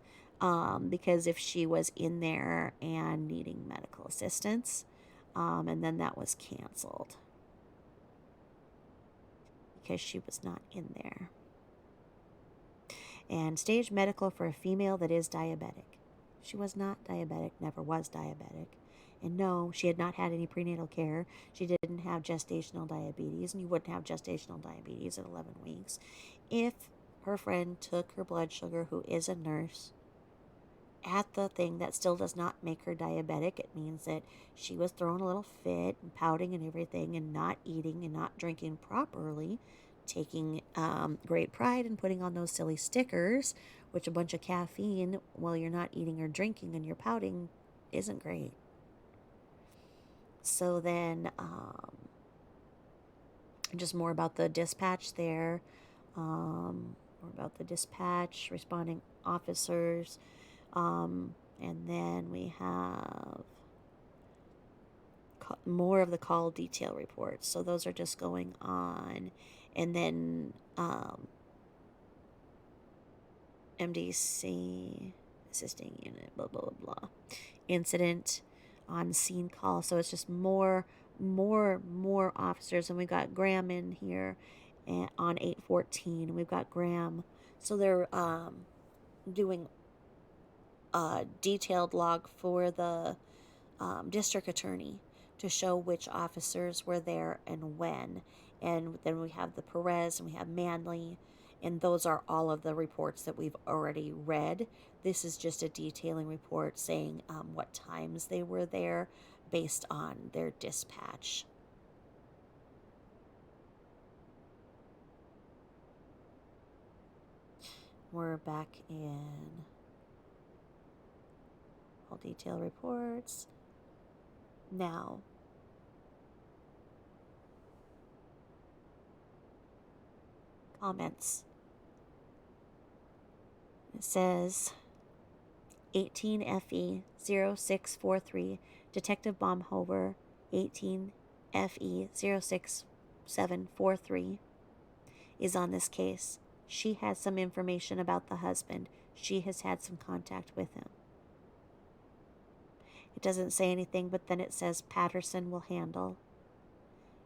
Speaker 1: because if she was in there and needing medical assistance, and then that was canceled because she was not in there. And staged medical for a female that is diabetic. She was not diabetic, never was diabetic. And no, she had not had any prenatal care. She didn't have gestational diabetes, and you wouldn't have gestational diabetes at 11 weeks if her friend took her blood sugar, who is a nurse, at the thing. That still does not make her diabetic. It means that she was throwing a little fit and pouting and everything, and not eating and not drinking properly, taking great pride in putting on those silly stickers, which a bunch of caffeine while you're not eating or drinking and you're pouting isn't great. So then, just more about the dispatch there, more about the dispatch, responding officers, and then we have more of the call detail reports. So those are just going on, and then MDC assisting unit, blah blah blah blah, incident on scene call. So it's just more officers, and we got Graham in here on 814. We've got Graham, so they're doing a detailed log for the district attorney to show which officers were there and when. And then we have the Perez and we have Manley, and those are all of the reports that we've already read. This is just a detailing report saying what times they were there based on their dispatch. We're back in all detail reports. Now, comments. It says 18 FE 0643, Detective Baumhover, 18 FE 06743, is on this case. She has some information about the husband. She has had some contact with him. It doesn't say anything, but then it says Patterson will handle.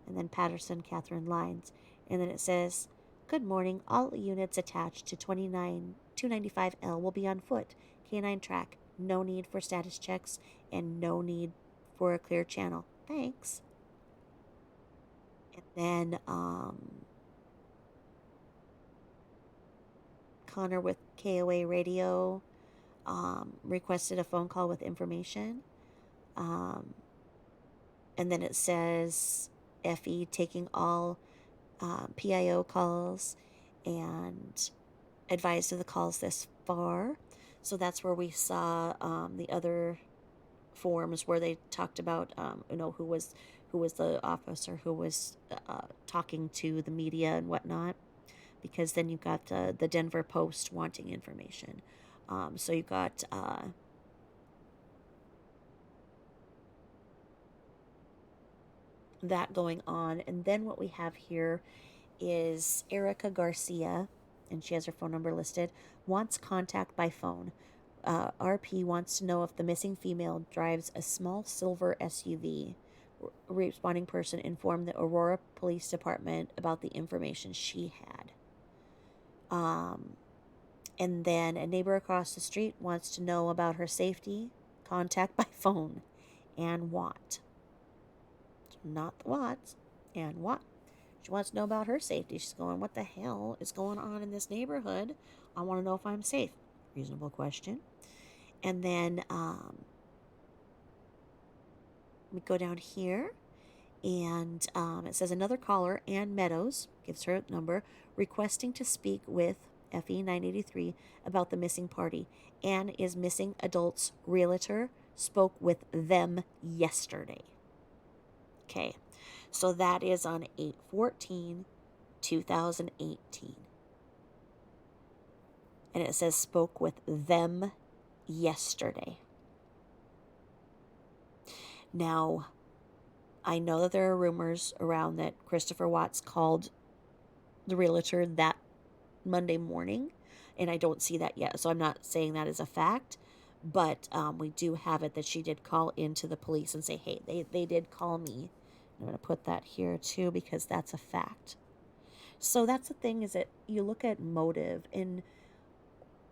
Speaker 1: And then Patterson, Catherine Lines. And then it says, good morning. All units attached to 295L will be on foot. K9 track. No need for status checks and no need for a clear channel. Thanks. And then Connor with KOA radio requested a phone call with information. And then it says FE taking all PIO calls and advised of the calls this far. So that's where we saw the other forms where they talked about who was the officer who was talking to the media and whatnot, because then you got the Denver Post wanting information. So you got that going on. And then what we have here is Erica Garcia, and she has her phone number listed, wants contact by phone. RP wants to know if the missing female drives a small silver SUV. Responding person informed the Aurora Police Department about the information she had. And then a neighbor across the street wants to know about her safety. Contact by phone. And what? Not the Watts. And what? She wants to know about her safety. She's going, what the hell is going on in this neighborhood? I want to know if I'm safe. Reasonable question. And then we go down here, and it says another caller, Ann Meadows, gives her a number, requesting to speak with FE 983 about the missing party. Anne is missing adults realtor, spoke with them yesterday. Okay, so that is on 8/14/2018. And it says spoke with them yesterday. Now, I know that there are rumors around that Christopher Watts called the realtor that Monday morning, and I don't see that yet, so I'm not saying that is a fact, but we do have it that she did call into the police and say, hey, they did call me. I'm going to put that here too because that's a fact. So that's the thing, is that you look at motive, and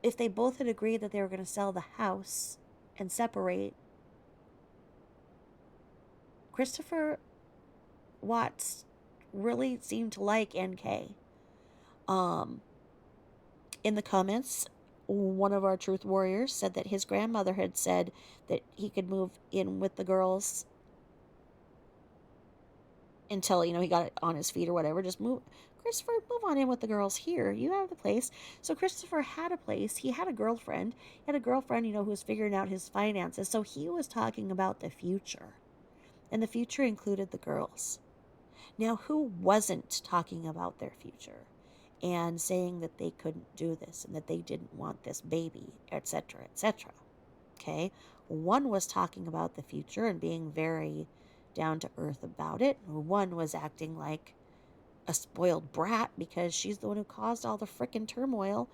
Speaker 1: if they both had agreed that they were going to sell the house and separate, Christopher Watts really seemed to like NK. In the comments, one of our truth warriors said that his grandmother had said that he could move in with the girls until, he got on his feet or whatever. Just move, Christopher, move on in with the girls here. You have the place. So Christopher had a place. He had a girlfriend. He had a girlfriend, who was figuring out his finances. So he was talking about the future. And the future included the girls. Now, who wasn't talking about their future and saying that they couldn't do this and that they didn't want this baby, etc., etc.? Okay? One was talking about the future and being very down to earth about it. One was acting like a spoiled brat because she's the one who caused all the frickin' turmoil.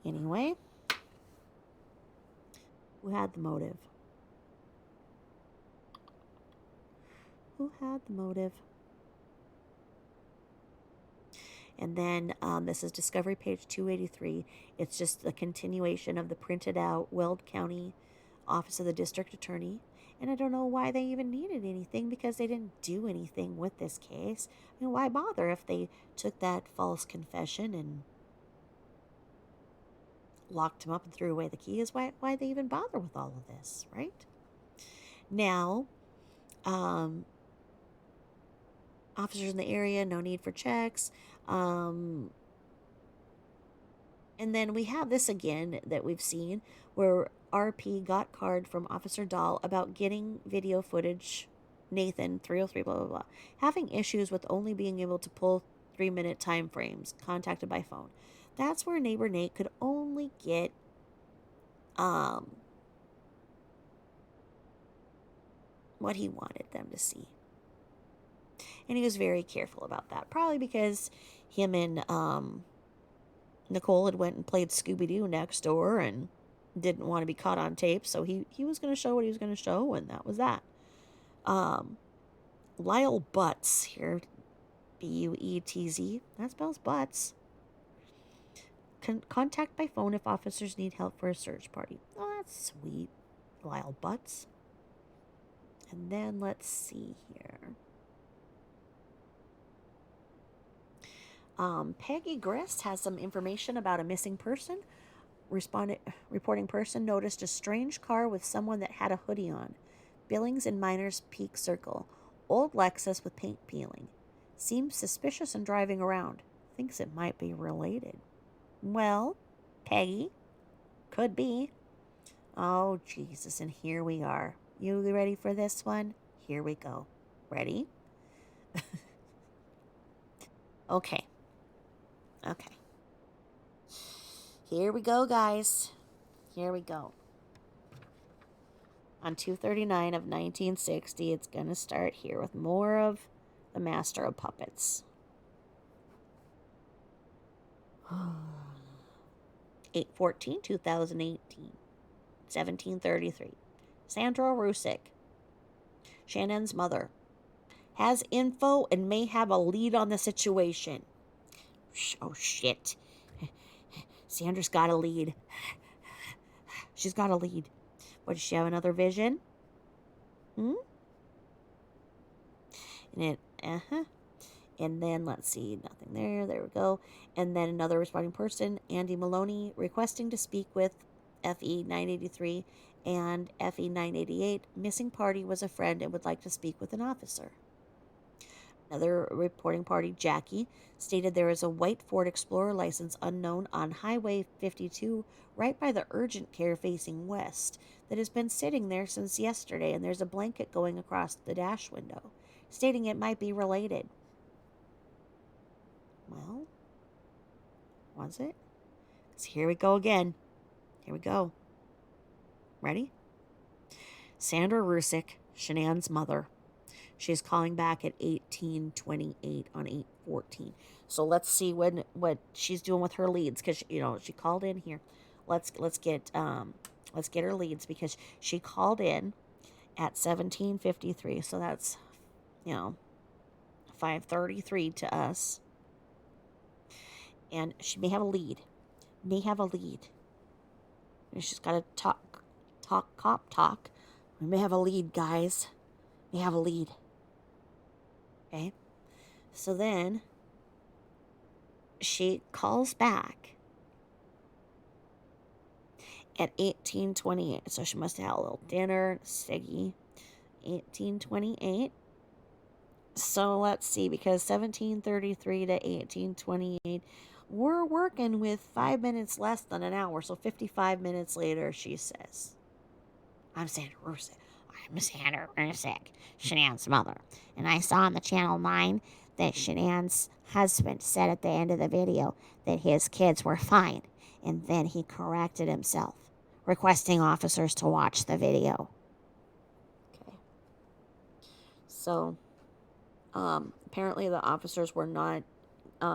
Speaker 1: Anyway, who had the motive? Who had the motive? And then this is Discovery page 283. It's just the continuation of the printed out Weld County Office of the District Attorney. And I don't know why they even needed anything, because they didn't do anything with this case. I mean, why bother if they took that false confession and locked him up and threw away the keys? Why they even bother with all of this, right? Now, officers in the area, no need for checks. And then we have this again that we've seen where RP got card from Officer Dahl about getting video footage. Nathan 303 blah blah blah having issues with only being able to pull 3-minute time frames, contacted by phone. That's where neighbor Nate could only get what he wanted them to see. And he was very careful about that, probably because him and Nicole had went and played Scooby-Doo next door and didn't want to be caught on tape, so he was going to show what he was going to show, and that was that. Lyle Butts here, Buetz, that spells butts. Contact by phone if officers need help for a search party. Oh, that's sweet, Lyle Butts. And then let's see here. Peggy Grist has some information about a missing person. Reporting person noticed a strange car with someone that had a hoodie on. Billings and Miners Peak Circle. Old Lexus with paint peeling. Seems suspicious and driving around. Thinks it might be related. Well, Peggy, could be. Oh, Jesus, and here we are. You ready for this one? Here we go. Ready? Okay. Here we go, guys. Here we go. On 239 of 1960, it's going to start here with more of the Master of Puppets. 8/14/2018. 17:33. Sandra Rusick, Shannon's mother, has info and may have a lead on the situation. Oh, shit. Sandra's got a lead. She's got a lead. What, does she have another vision? And then, let's see, nothing there. There we go. And then another responding person, Andy Maloney, requesting to speak with FE 983 And FE 988, missing party was a friend and would like to speak with an officer. Another reporting party, Jackie, stated there is a white Ford Explorer license unknown on Highway 52 right by the urgent care facing west that has been sitting there since yesterday, and there's a blanket going across the dash window, stating it might be related. Well, was it? So here we go again. Here we go. Ready? Sandra Rusick, Shanann's mother. She's calling back at 18:28 on 8:14. So let's see what she's doing with her leads, because she called in here. Let's get her leads, because she called in at 17:53. So that's 5:33 to us, and she may have a lead. And she's got to talk. We may have a lead, guys. We have a lead. Okay. So then she calls back at 18:28. So she must have had a little dinner, ciggy. 18:28. So let's see, because 17:33 to 18:28, we're working with 5 minutes less than an hour. So 55 minutes later, she says, I'm Sandra Rusick. I'm Sandra Rusick, Shanann's mother. And I saw on the Channel 9 that Shanann's husband said at the end of the video that his kids were fine. And then he corrected himself, requesting officers to watch the video. Okay. So, apparently the officers were not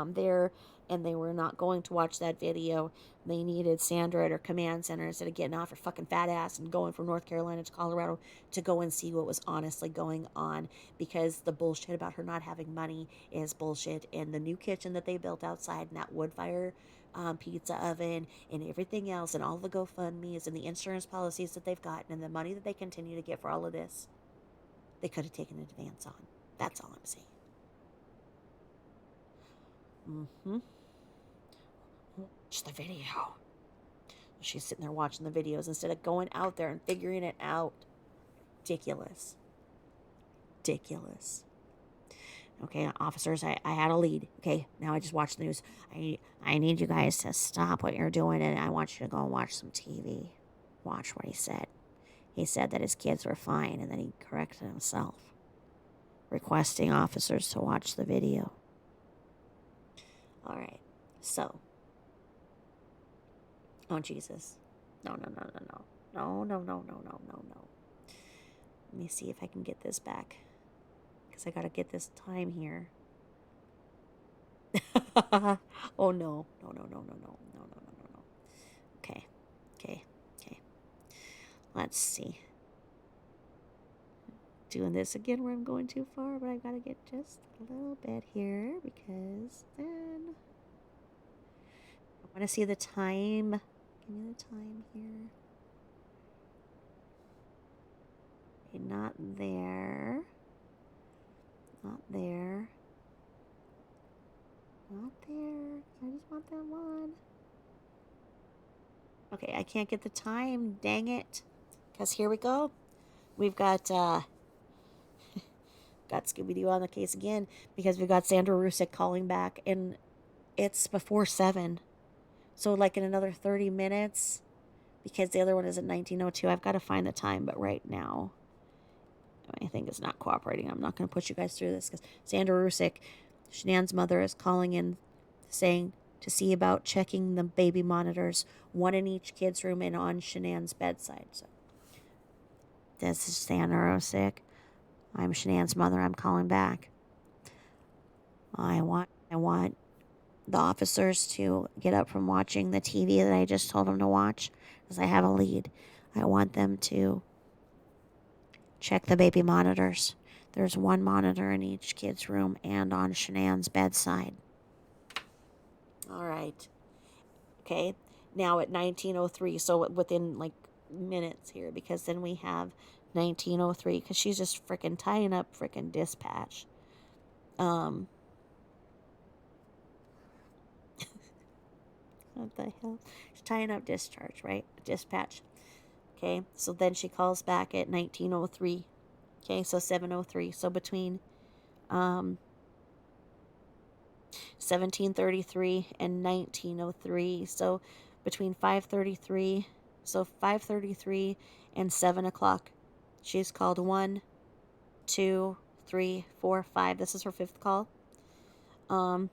Speaker 1: there, and they were not going to watch that video. They needed Sandra at her command center, instead of getting off her fucking fat ass and going from North Carolina to Colorado, to go and see what was honestly going on, because the bullshit about her not having money is bullshit. And the new kitchen that they built outside, and that wood fire pizza oven and everything else, and all the GoFundMes and the insurance policies that they've gotten, and the money that they continue to get for all of this, they could have taken advance on. That's all I'm saying. Watch the video. She's sitting there watching the videos instead of going out there and figuring it out. Ridiculous. Okay, officers, I had a lead. Okay, now I just watched the news. I need you guys to stop what you're doing, and I want you to go and watch some TV. Watch what he said. He said that his kids were fine, and then he corrected himself, requesting officers to watch the video. All right, so. Oh, Jesus. No. Let me see if I can get this back, because I got to get this time here. Oh, no. Okay. Let's see. Doing this again where I'm going too far, but I got to get just a little bit here, because then I want to see the time. Give me the time here. Okay, not there. I just want that one. Okay, I can't get the time. Dang it. Because here we go. We've got Scooby-Doo on the case again, because we've got Sandra Rusick calling back, and it's before 7. So like in another 30 minutes, because the other one is at 19:02. I've got to find the time, but right now my thing is not cooperating. I'm not going to put you guys through this, because Sandra Rusick, Shanann's mother, is calling in saying to see about checking the baby monitors, one in each kid's room and on Shanann's bedside. So, this is Sandra Rusick. I'm Shanann's mother. I'm calling back. I want the officers to get up from watching the TV that I just told them to watch, because I have a lead. I want them to check the baby monitors. There's one monitor in each kid's room and on Shanann's bedside. All right. Okay. Now at 19:03, so within like minutes here, because then we have 19:03, because she's just freaking tying up freaking dispatch. What the hell? She's tying up discharge, right? Dispatch. Okay, so then she calls back at 1903. Okay, so 703. So between 1733 and 1903. So between 533, so 533 and 7 o'clock, she's called 1, 2, 3, 4, 5. This is her fifth call.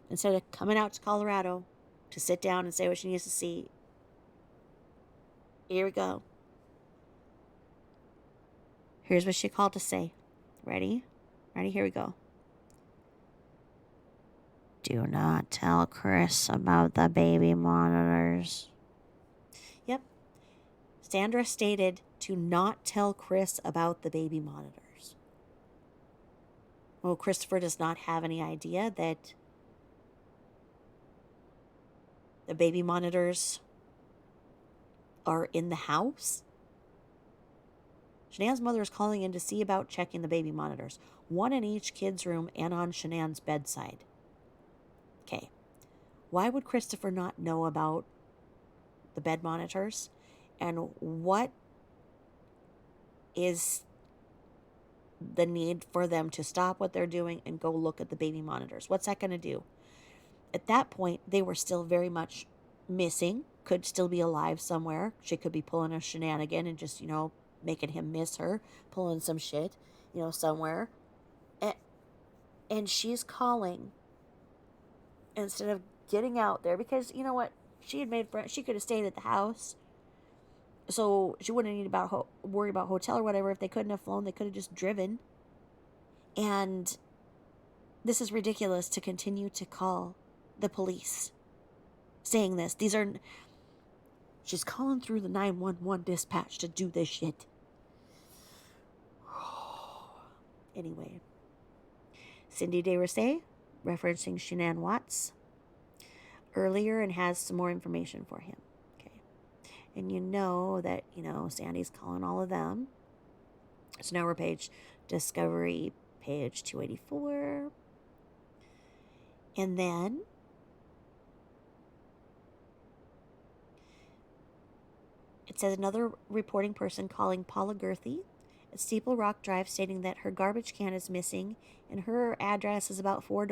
Speaker 1: Instead of coming out to Colorado to sit down and say what she needs to see, here we go. Here's what she called to say. Ready? Ready? Here we go. Do not tell Chris about the baby monitors. Yep. Sandra stated to not tell Chris about the baby monitors. Well, Christopher does not have any idea that the baby monitors are in the house. Shanann's mother is calling in to see about checking the baby monitors, one in each kid's room and on Shanann's bedside. Okay. Why would Christopher not know about the bed monitors? And what is the need for them to stop what they're doing and go look at the baby monitors? What's that going to do? At that point, they were still very much missing, could still be alive somewhere. She could be pulling a shenanigan and just, making him miss her, pulling some shit, somewhere. And she's calling instead of getting out there because, you know what? She had made friends. She could have stayed at the house. So she wouldn't need worry about hotel or whatever. If they couldn't have flown, they could have just driven. And this is ridiculous to continue to call the police saying this. She's calling through the 911 dispatch to do this shit. Anyway, Cindy DeRosay, referencing Shanann Watts earlier, and has some more information for him. Okay. And you know that, Sandy's calling all of them. So now we're Discovery, page 284. And then it says another reporting person calling Paula Gerthy at Steeple Rock Drive, stating that her garbage can is missing and her address is about four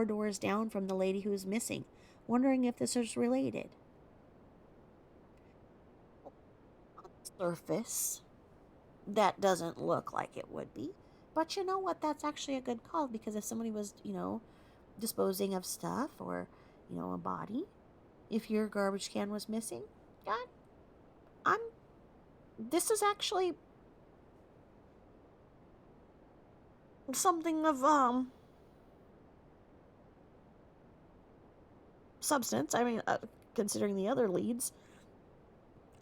Speaker 1: doors down from the lady who is missing. Wondering if this is related. On the surface, that doesn't look like it would be. But you know what? That's actually a good call, because if somebody was, disposing of stuff or, a body, if your garbage can was missing, God, this is actually something of, substance. I mean, considering the other leads.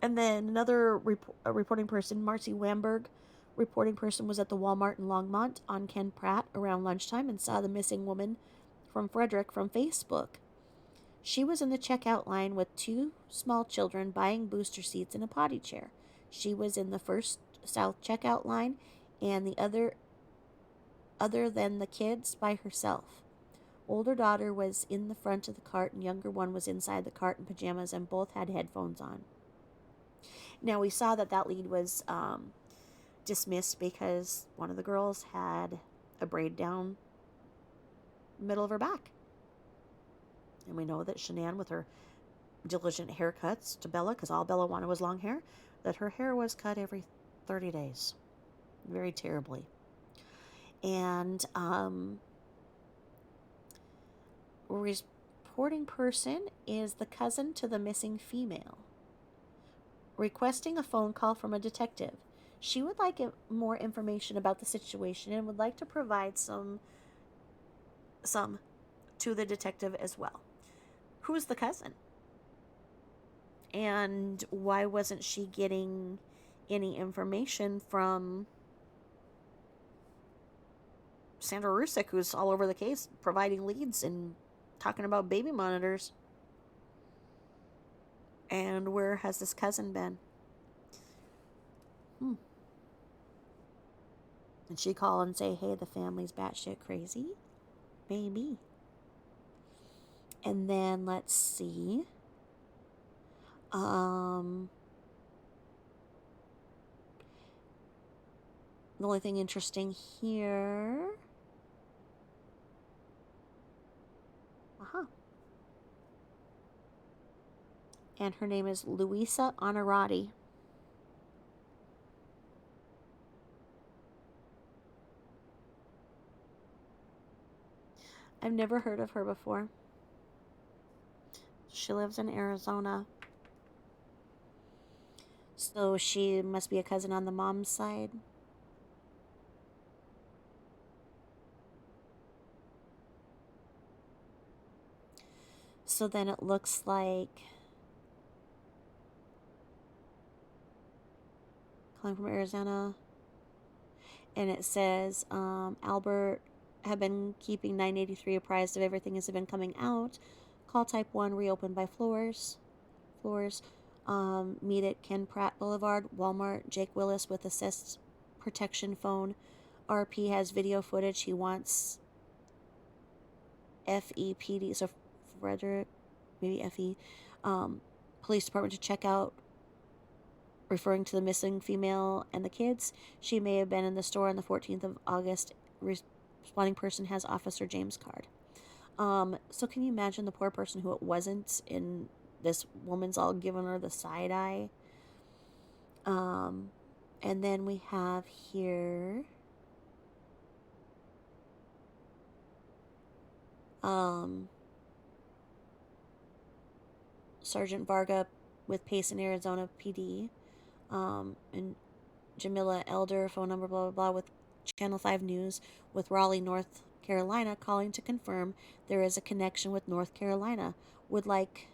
Speaker 1: And then another reporting person, Marcy Wamberg, reporting person, was at the Walmart in Longmont on Ken Pratt around lunchtime and saw the missing woman from Frederick from Facebook. She was in the checkout line with two small children buying booster seats and a potty chair. She was in the first south checkout line, and the other than the kids, by herself. Older daughter was in the front of the cart, and younger one was inside the cart in pajamas, and both had headphones on. Now, we saw that lead was dismissed because one of the girls had a braid down the middle of her back. And we know that Shanann, with her diligent haircuts to Bella, because all Bella wanted was long hair, that her hair was cut every 30 days. Very terribly. And reporting person is the cousin to the missing female, requesting a phone call from a detective. She would like more information about the situation and would like to provide some to the detective as well. Who's the cousin? And why wasn't she getting any information from Sandra Rusick, who's all over the case, providing leads and talking about baby monitors? And where has this cousin been? Did she call and say, hey, the family's batshit crazy? Maybe. And then let's see. The only thing interesting here. And her name is Luisa Honorati. I've never heard of her before. She lives in Arizona. So she must be a cousin on the mom's side. So then it looks like calling from Arizona. And it says Albert have been keeping 983 apprised of everything as has been coming out. Call type 1 reopened by floors. Meet at Ken Pratt Boulevard, Walmart. Jake Willis with assist protection phone. RP has video footage. He wants FEPD, so Frederick, maybe FE, police department to check out, referring to the missing female and the kids. She may have been in the store on the 14th of August. Responding person has Officer James' card. So can you imagine the poor person who it wasn't, and this woman's all giving her the side eye? And then we have here Sergeant Varga with Payson, Arizona PD, and Jamila Elder, phone number blah blah blah, with Channel 5 News with Raleigh, North Carolina, calling to confirm there is a connection with North Carolina. Would like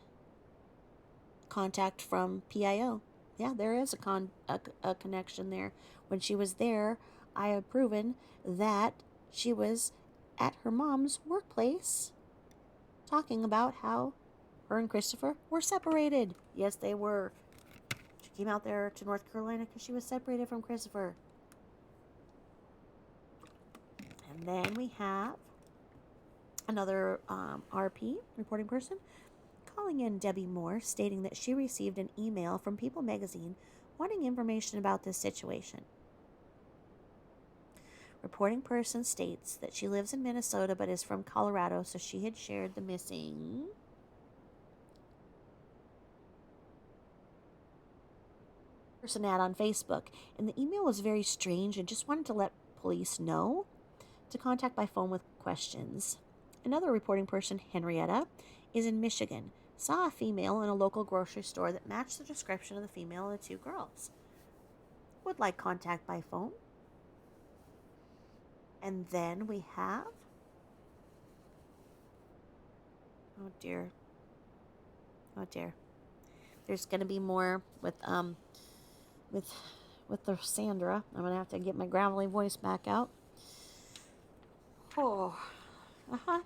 Speaker 1: contact from PIO. Yeah, there is a connection there. When she was there, I have proven that she was at her mom's workplace talking about how her and Christopher were separated. Yes, they were. She came out there to North Carolina because she was separated from Christopher. And then we have another RP, reporting person, calling in Debbie Moore, stating that she received an email from People magazine wanting information about this situation. Reporting person states that she lives in Minnesota but is from Colorado, so she had shared the missing person ad on Facebook. And the email was very strange and just wanted to let police know to contact by phone with questions. Another reporting person, Henrietta, is in Michigan. Saw a female in a local grocery store that matched the description of the female and the two girls. Would like contact by phone. And then we have, oh dear, there's going to be more with the Sandra. I'm going to have to get my gravelly voice back out. Oh,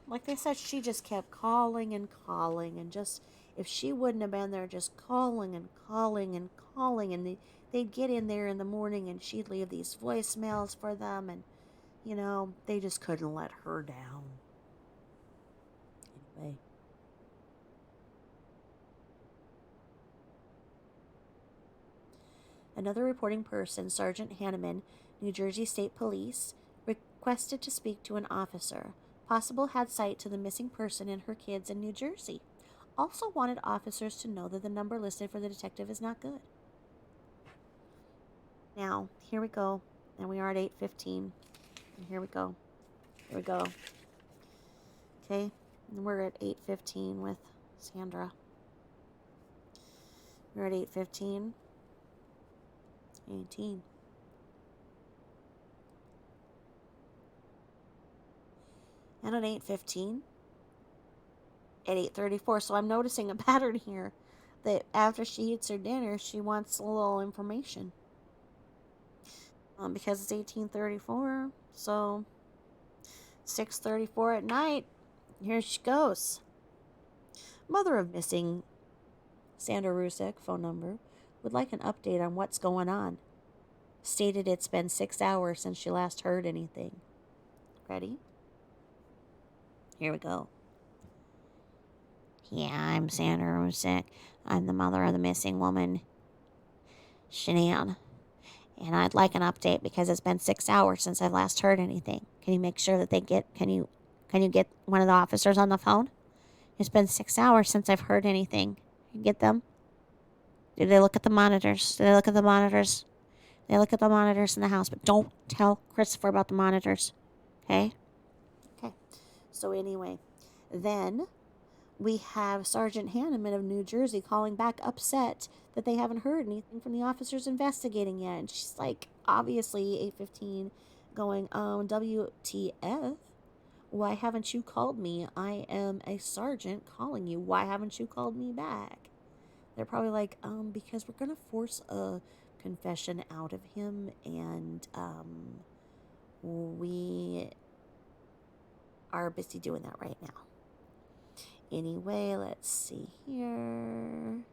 Speaker 1: like I said, she just kept calling and calling, and just, if she wouldn't have been there, just calling and calling and calling, and they'd get in there in the morning and she'd leave these voicemails for them, and they just couldn't let her down. Anyway. Another reporting person, Sergeant Hanneman, New Jersey State Police, requested to speak to an officer. Possible had sight to the missing person and her kids in New Jersey. Also wanted officers to know that the number listed for the detective is not good. Now, here we go. And we are at 8:15. And here we go. Okay, and we're at 8:15 with Sandra. We're at 8:15. 18. And at 8:15. At 8:34. So I'm noticing a pattern here that after she eats her dinner, she wants a little information. Because it's 18:34. So 6:34 at night. Here she goes. Mother of missing Sandra Rusek, phone number, would like an update on what's going on. Stated it's been 6 hours since she last heard anything. Ready? Here we go. Yeah, I'm Sandra Rusek. I'm the mother of the missing woman, Shanann. and I'd like an update because it's been 6 hours since I've last heard anything. Can you make sure that can you get one of the officers on the phone? It's been 6 hours since I've heard anything. Can you get them? Did they look at the monitors? Did they look at the monitors? They look at the monitors in the house, but don't tell Christopher about the monitors. Okay? Okay. So anyway, then we have Sergeant Hanneman of New Jersey calling back upset that they haven't heard anything from the officers investigating yet. And she's like, obviously, 8:15 going, WTF? Why haven't you called me? I am a sergeant calling you. Why haven't you called me back? They're probably like, because we're going to force a confession out of him, and we are busy doing that right now. Anyway, let's see here.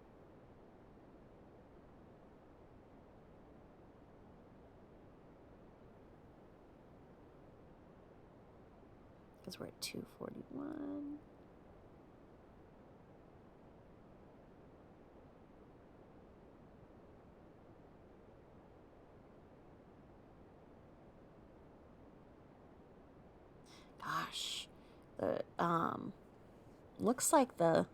Speaker 1: Because we're at 2:41. Gosh, the looks like the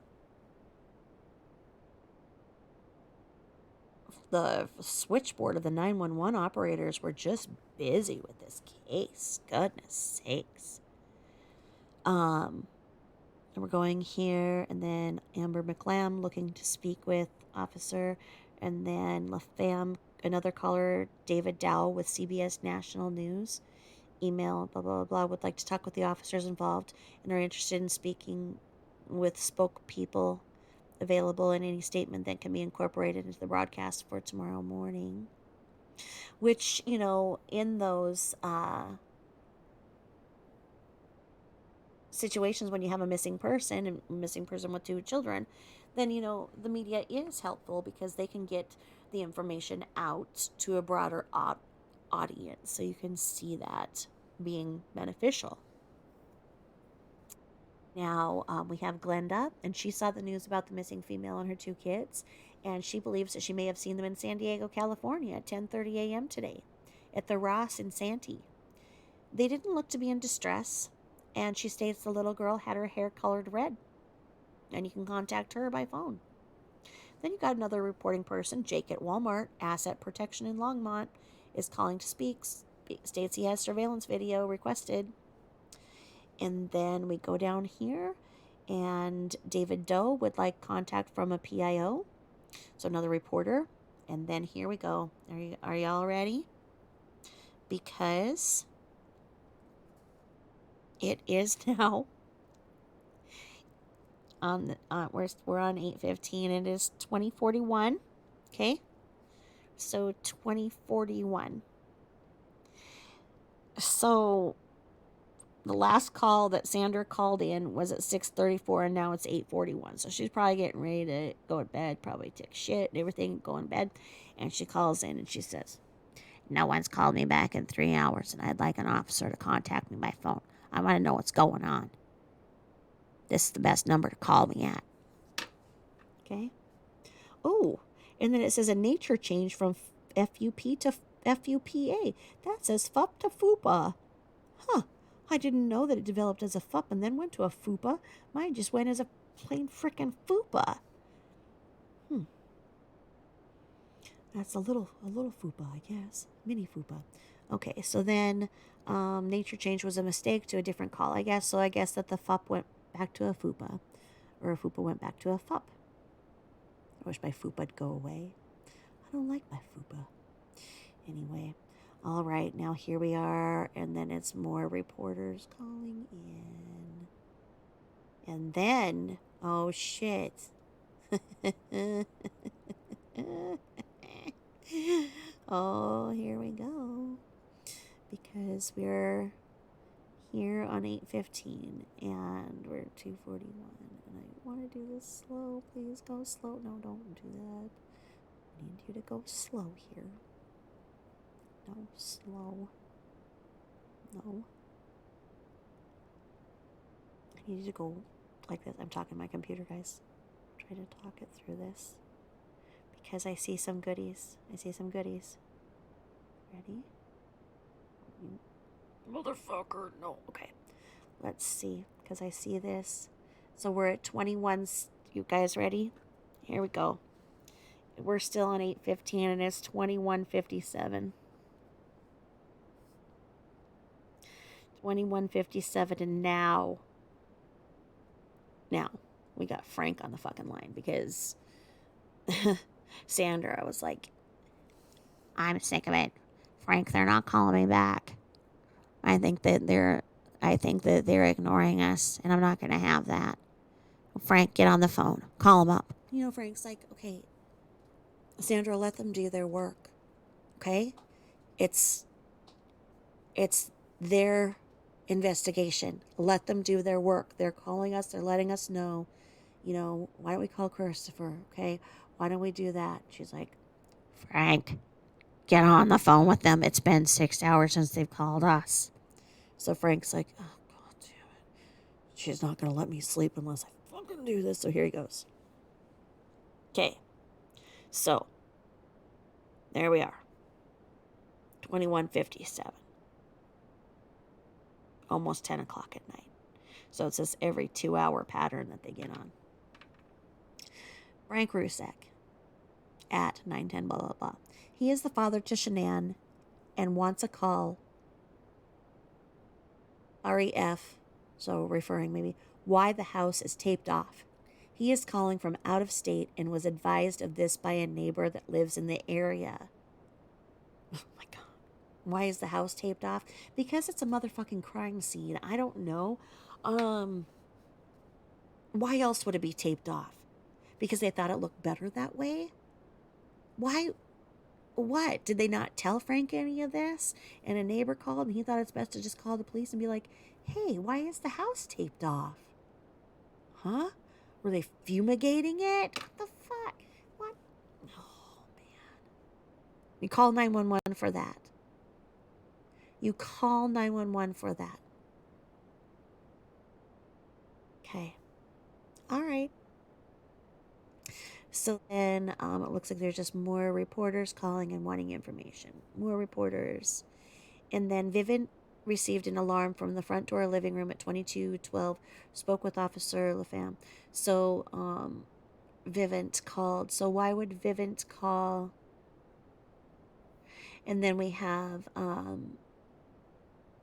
Speaker 1: switchboard of the 911 operators were just busy with this case. Goodness sakes. And we're going here, and then Amber McLam looking to speak with officer, and then LaFam, another caller, David Dow with CBS National News. Email, blah, blah, blah, would like to talk with the officers involved and are interested in speaking with spoke people available in any statement that can be incorporated into the broadcast for tomorrow morning. Which, in those situations when you have a missing person with 2 children, then, the media is helpful because they can get the information out to a broader audience. So you can see that being beneficial. Now, we have Glenda, and she saw the news about the missing female and her 2 kids, and she believes that she may have seen them in San Diego, California at 10:30 a.m. today at the Ross in Santee. They didn't look to be in distress, and she states the little girl had her hair colored red, and you can contact her by phone. Then you got another reporting person, Jake at Walmart, Asset Protection in Longmont, is calling to speak, states he has surveillance video requested. And then we go down here, and David Doe would like contact from a PIO, so another reporter. And then here we go. Are y'all ready? Because it is now on we're on 8:15. It is 2041. Okay, so 2041. So the last call that Sandra called in was at 6:34, and now it's 8:41. So she's probably getting ready to go to bed, probably take shit and everything, go in bed. And she calls in and she says, "No one's called me back in 3 hours, and I'd like an officer to contact me by phone. I want to know what's going on. This is the best number to call me at." Okay. Oh, and then it says a nature change from FUP to FUPA. That says FUP to FUPA. Huh. I didn't know that it developed as a FUP and then went to a FUPA. Mine just went as a plain frickin' FUPA. That's a little FUPA, I guess. Mini FUPA. Okay, so then nature change was a mistake to a different call, I guess. So I guess that the FUP went back to a FUPA. Or a FUPA went back to a FUP. I wish my FUPA'd go away. I don't like my FUPA. Anyway, all right, now here we are, and then it's more reporters calling in. And then, oh shit. Oh, here we go. Because we're here on 8:15 and we're 2:41. And I want to do this slow. Please go slow. No, don't do that. I need you to go slow here. No, slow. No. I need you to go like this. I'm talking to my computer, guys. Try to talk it through this. Because I see some goodies. Ready? You motherfucker. No. Okay. Let's see. Because I see this. So we're at 21. You guys ready? Here we go. We're still on 8:15 and it's 21:57. 21:57 and now we got Frank on the fucking line because Sandra was like, I'm sick of it. Frank, they're not calling me back. I think that they're ignoring us and I'm not going to have that. Frank, get on the phone. Call him up. Frank's like, okay, Sandra, let them do their work. Okay? It's their investigation. Let them do their work. They're calling us. They're letting us know. Why don't we call Christopher? Okay? Why don't we do that? She's like, Frank, get on the phone with them. It's been 6 hours since they've called us. So Frank's like, oh, God damn it. She's not going to let me sleep unless I fucking do this. So here he goes. Okay. So, there we are. 21:57. Almost 10 o'clock at night. So it's this every 2-hour pattern that they get on. Frank Rusek at 9:10, blah, blah, blah. He is the father to Shanann and wants a call. REF, so referring maybe, why the house is taped off. He is calling from out of state and was advised of this by a neighbor that lives in the area. Oh my God. Why is the house taped off? Because it's a motherfucking crime scene. I don't know. Why else would it be taped off? Because they thought it looked better that way? Why? What? Did they not tell Frank any of this? And a neighbor called and he thought it's best to just call the police and be like, hey, why is the house taped off? Huh? Were they fumigating it? What the fuck? What? Oh, man. You call 911 for that. You call 911 for that. Okay. All right. So then it looks like there's just more reporters calling and wanting information. More reporters. And then Vivint received an alarm from the front door living room at 2212, spoke with Officer LaFamme. So Vivint called. So why would Vivint call? And then we have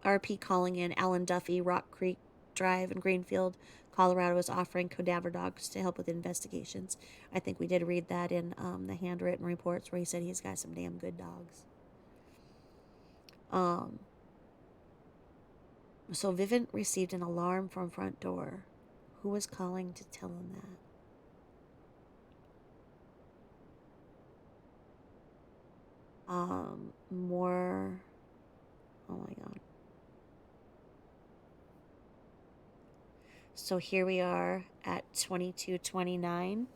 Speaker 1: RP calling in. Alan Duffy, Rock Creek Drive in Greenfield, Colorado, is offering cadaver dogs to help with investigations. I think we did read that in the handwritten reports where he said he's got some damn good dogs. So Vivint received an alarm from front door. Who was calling to tell him that? More. Oh my God. So here we are at 22:29.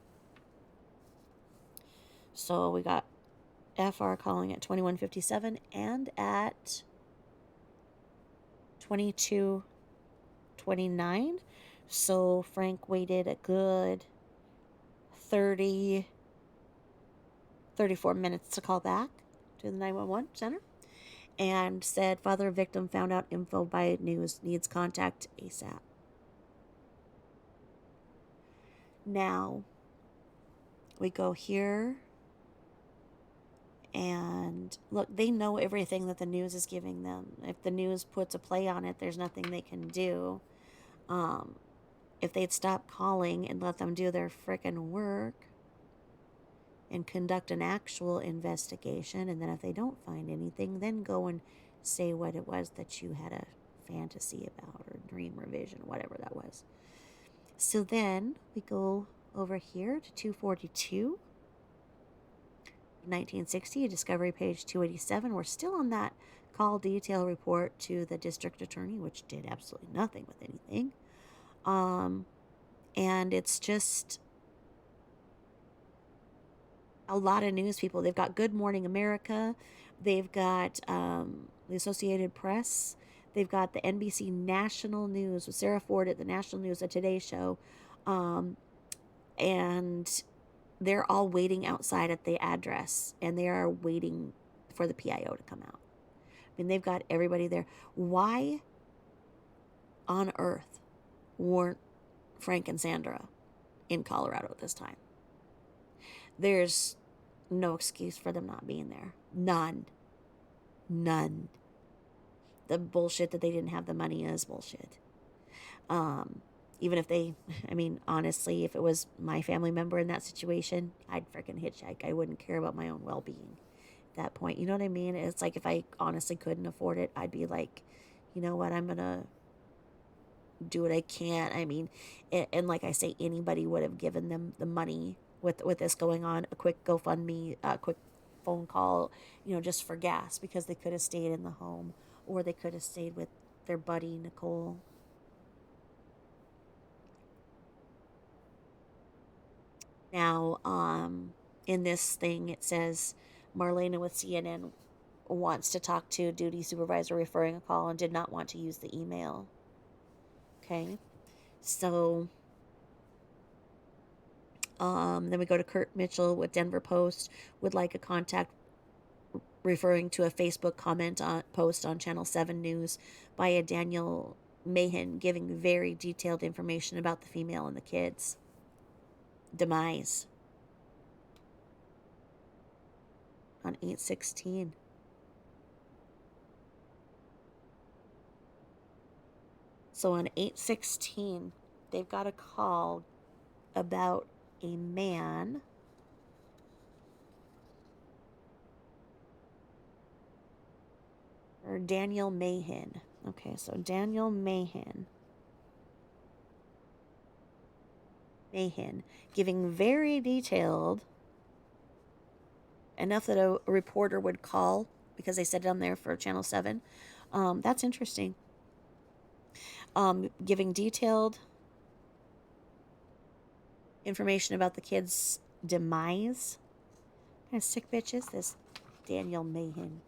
Speaker 1: So we got FR calling at 21:57 and at 22:29. So Frank waited a good 34 minutes to call back to the 911 center and said, father of victim found out info by news, needs contact ASAP. Now, we go here, and look, they know everything that the news is giving them. If the news puts a play on it, there's nothing they can do. If they'd stop calling and let them do their frickin' work and conduct an actual investigation, and then if they don't find anything, then go and say what it was that you had a fantasy about or dream revision, whatever that was. So then we go over here to 242, 1960, Discovery page 287. We're still on that call detail report to the district attorney, which did absolutely nothing with anything. And it's just a lot of news people. They've got Good Morning America. They've got the Associated Press. They've got the NBC National News with Sarah Ford at the National News, a Today Show. And they're all waiting outside at the address. And they are waiting for the PIO to come out. mean, they've got everybody there. Why on earth weren't Frank and Sandra in Colorado at this time? There's no excuse for them not being there. None. None. The bullshit that they didn't have the money is bullshit. Even if they, I mean, honestly, if it was my family member in that situation, I'd freaking hitchhike. I wouldn't care about my own well-being at that point. You know what I mean? It's like if I honestly couldn't afford it, I'd be like, you know what, I'm going to do what I can. I mean, and like I say, anybody would have given them the money with this going on, a quick GoFundMe, a quick phone call, just for gas, because they could have stayed in the home, or they could have stayed with their buddy, Nicole. Now, in this thing, it says Marlena with CNN wants to talk to duty supervisor referring a call and did not want to use the email. Okay. So, then we go to Kurt Mitchell with Denver Post, would like a contact, referring to a Facebook comment post on Channel 7 News by a Daniel Mahan, giving very detailed information about the female and the kids' demise on 8/16. So on 8/16, they've got a call about a man or Daniel Mahan. Okay, so Daniel Mahan giving very detailed, enough that a reporter would call because they said it on there for Channel 7. That's interesting. Giving detailed information about the kid's demise. What kind of sick bitch is this Daniel Mahan?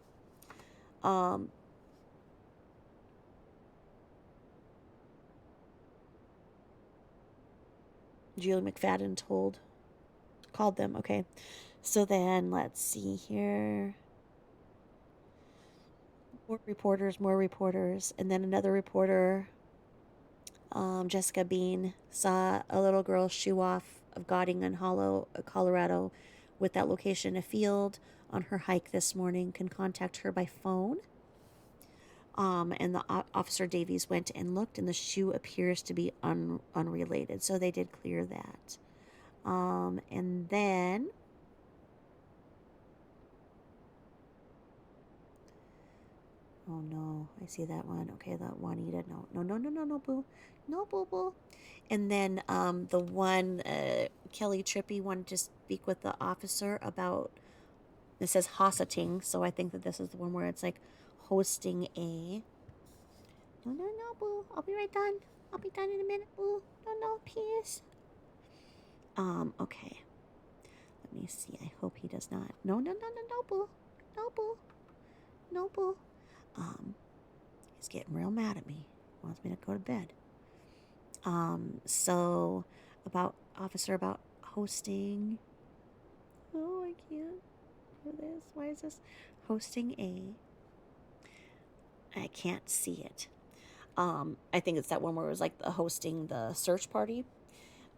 Speaker 1: Julie McFadden called them. Okay. So then let's see here. More reporters. And then another reporter, Jessica Bean, saw a little girl shoo off of Godingan Hollow, Colorado, with that location a field on her hike this morning. Can contact her by phone. And the officer Davies went and looked, and the shoe appears to be unrelated. So they did clear that. And then oh no, I see that one. Okay, that Juanita. No, boo. No, boo. And then the one, Kelly Trippy wanted to speak with the officer about, it says hosating, so I think that this is the one where it's like hosting a, no, boo. I'll be right done. I'll be done in a minute, boo. No, please. Okay. Let me see. I hope he does not. No, boo. No, boo. He's getting real mad at me. Wants me to go to bed. So about hosting. Oh, I can't do this. Why is this hosting I can't see it. I think it's that one where it was like the hosting the search party.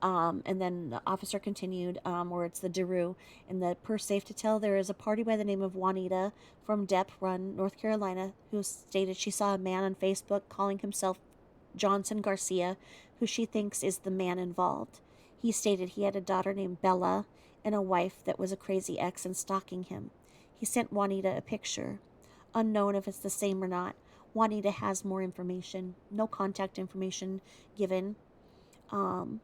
Speaker 1: And then the officer continued, where it's the Daru. And the per safe to tell, there is a party by the name of Juanita from Depp Run, North Carolina, who stated she saw a man on Facebook calling himself Johnson Garcia, who she thinks is the man involved. He stated he had a daughter named Bella and a wife that was a crazy ex and stalking him. He sent Juanita a picture. Unknown if it's the same or not. Juanita has more information. No contact information given. And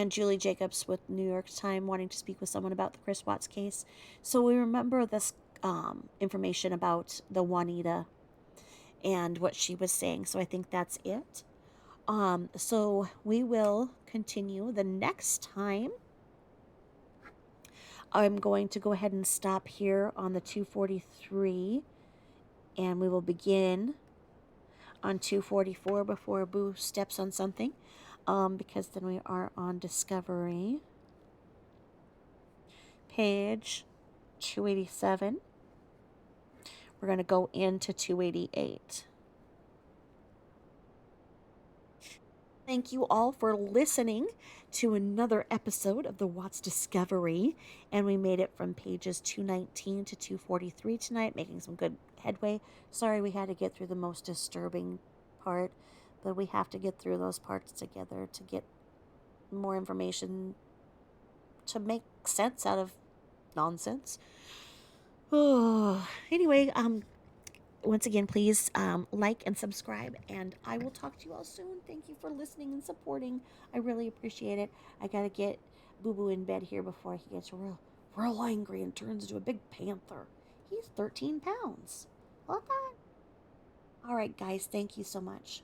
Speaker 1: Julie Jacobs with New York Times wanting to speak with someone about the Chris Watts case. So we remember this information about the Juanita and what she was saying. So I think that's it. So we will continue the next time. I'm going to go ahead and stop here on the 243, and we will begin on 244 before Boo steps on something, because then we are on Discovery, page 287. We're going to go into 288. Thank you all for listening to another episode of the Watts Discovery. And we made it from pages 219 to 243 tonight, making some good headway. Sorry we had to get through the most disturbing part, but we have to get through those parts together to get more information to make sense out of nonsense. Oh, anyway, once again, please like and subscribe, and I will talk to you all soon. Thank you for listening and supporting. I really appreciate it. I gotta get Boo Boo in bed here before he gets real angry and turns into a big panther. He's 13 pounds. Look at that. All right, guys, thank you so much.